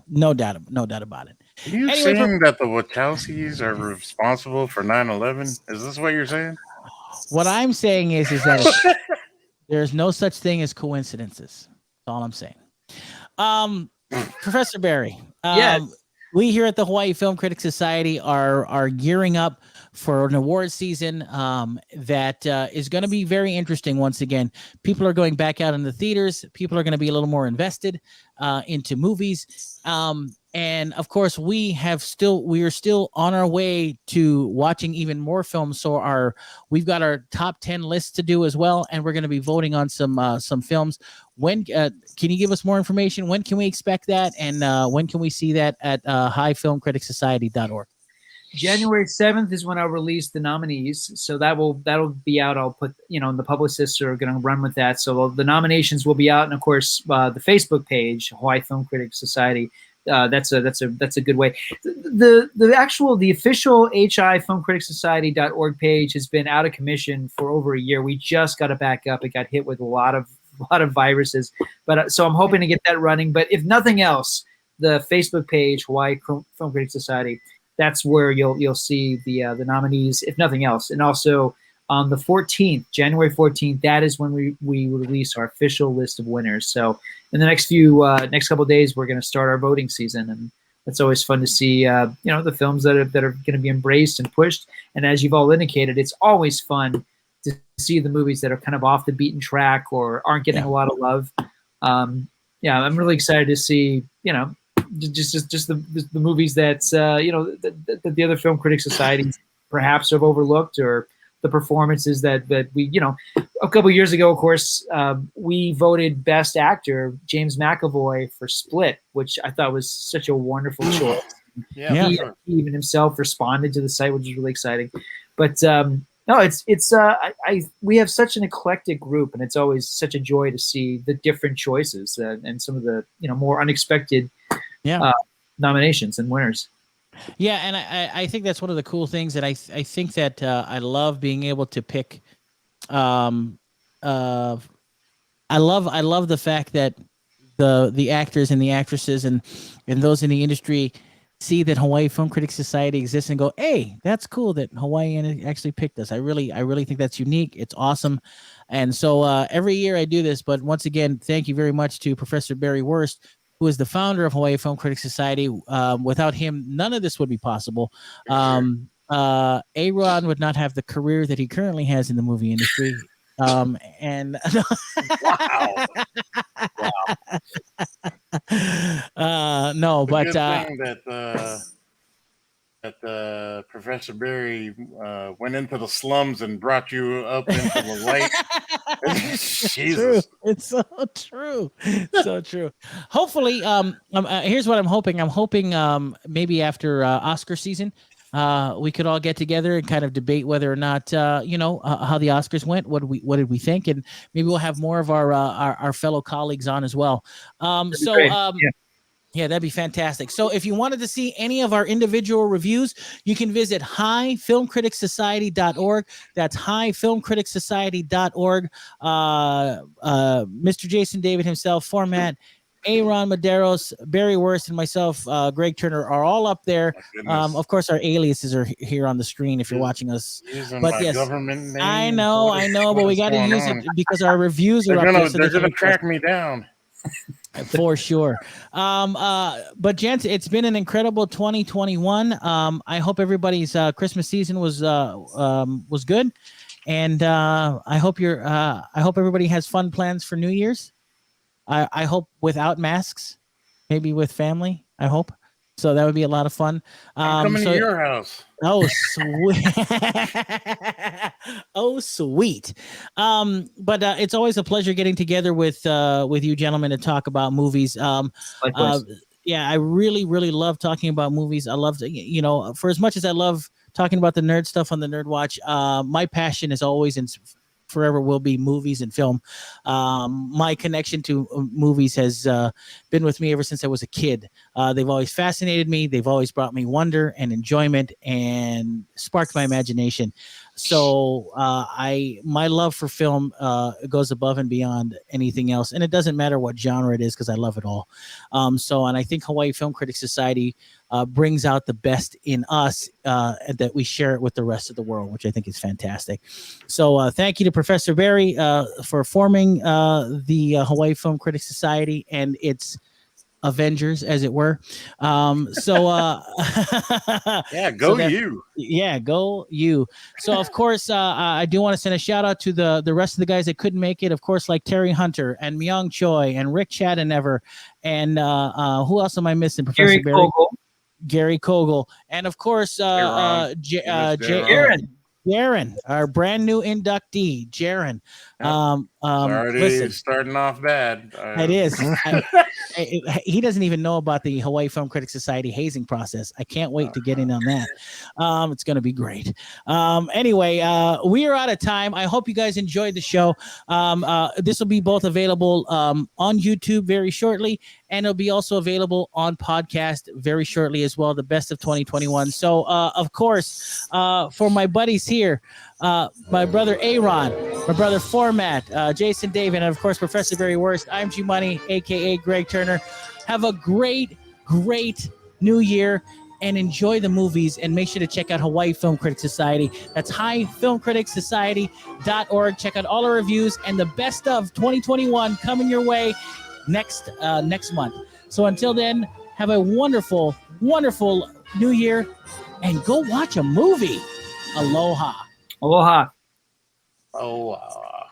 No doubt about it. Are you saying that the Wachowskis are responsible for 9/11? Is this what you're saying? What I'm saying is that there's no such thing as coincidences. That's all I'm saying. Professor Barry. Yes. We here at the Hawaii Film Critics Society are gearing up for an award season that is going to be very interesting. Once again, people are going back out in the theaters. People are going to be a little more invested into movies. And of course, we are still on our way to watching even more films. So we've got our top 10 lists to do as well, and we're going to be voting on some films. When can you give us more information? When can we expect that, and when can we see that at highfilmcriticsociety.org? January 7th is when I'll release the nominees. So that'll be out. I'll put, the publicists are going to run with that. So the nominations will be out. And of course, the Facebook page, Hawaii Film Critics Society, that's a good way. The official HIFilmcriticsociety.org page has been out of commission for over a year. We just got it back up. It got hit with a lot of viruses, but so I'm hoping to get that running. But if nothing else, the Facebook page, Hawaii Film Critics Society, that's where you'll see the nominees, if nothing else. And also on the 14th, January 14th, that is when we release our official list of winners. So in the next couple of days, we're going to start our voting season, and it's always fun to see the films that are going to be embraced and pushed. And as you've all indicated, it's always fun to see the movies that are kind of off the beaten track or aren't getting a lot of love. I'm really excited to see just the movies that that the other film critics societies perhaps have overlooked, or the performances that we a couple of years ago, of course, we voted Best Actor James McAvoy for Split, which I thought was such a wonderful choice. He even himself responded to the site, which is really exciting. But no, we have such an eclectic group, and it's always such a joy to see the different choices and some of the more unexpected nominations and winners. Yeah, and I think that's one of the cool things that I think that I love being able to pick. I love the fact that the actors and the actresses and those in the industry see that Hawaii Film Critics Society exists and go, hey, that's cool that Hawaii actually picked us. I really think that's unique. It's awesome. And so every year I do this. But once again, thank you very much to Professor Barry Wurst, who is the founder of Hawaii Film Critics Society. Without him, none of this would be possible. Aaron would not have the career that he currently has in the movie industry. And Wow. no, but good thing that Professor Barry went into the slums and brought you up into the light. Jesus, it's so true, so true. Hopefully, here's what I'm hoping. I'm hoping maybe after Oscar season, we could all get together and kind of debate whether or not how the Oscars went. What did we think? And maybe we'll have more of our fellow colleagues on as well. Yeah, that'd be fantastic. So if you wanted to see any of our individual reviews, you can visit highfilmcriticsociety.org. That's highfilmcriticsociety.org. Mr. Jason David himself, Format, Aron Medeiros, Barry Wurst, and myself, Greg Turner, are all up there. Of course, our aliases are here on the screen if you're watching us. But yes, government name. I know, but we got to use it because our reviews are up there. So they're going to track me down. For sure. But gents, it's been an incredible 2021. I hope everybody's Christmas season was good, and I hope everybody has fun plans for New Year's. I hope without masks, maybe with family. I hope. So that would be a lot of fun. I'm coming to your house. Oh, sweet. Oh, sweet. But it's always a pleasure getting together with you gentlemen to talk about movies. Yeah, I really, really love talking about movies. I love to, for as much as I love talking about the nerd stuff on the Nerd Watch, my passion is always and forever will be movies and film. My connection to movies has been with me ever since I was a kid. They've always fascinated me. They've always brought me wonder and enjoyment and sparked my imagination. So my love for film goes above and beyond anything else, and it doesn't matter what genre it is because I love it all. And I think Hawaii Film Critics Society brings out the best in us, and that we share it with the rest of the world, which I think is fantastic. So thank you to Professor Barry for forming the Hawaii Film Critics Society and its Avengers, as it were. Yeah, go you. Yeah, go you. So of course, I do want to send a shout out to the rest of the guys that couldn't make it. Of course, like Terry Hunter and Myung Choi and Rick Chadenever, and who else am I missing? Professor Barry, Gary Kogel, and of course, Jaron, our brand new inductee, Jaron. Already starting off bad. It is. He doesn't even know about the Hawaii Film Critics Society hazing process. I can't wait to get in on that. It's going to be great. Anyway, we are out of time. I hope you guys enjoyed the show. This will be both available on YouTube very shortly, and it'll be also available on podcast very shortly as well, the best of 2021. So, of course, for my buddies here, my brother Aron, my brother Format, Jason David, and of course Professor Barry Wurst, I'm G Money, aka Greg Turner. Have a great new year and enjoy the movies, and make sure to check out Hawaii Film Critics Society. That's highfilmcriticsociety.org. Check out all our reviews and the best of 2021 coming your way next month. So until then, have a wonderful new year and go watch a movie. Aloha. Aloha. Oh, wow.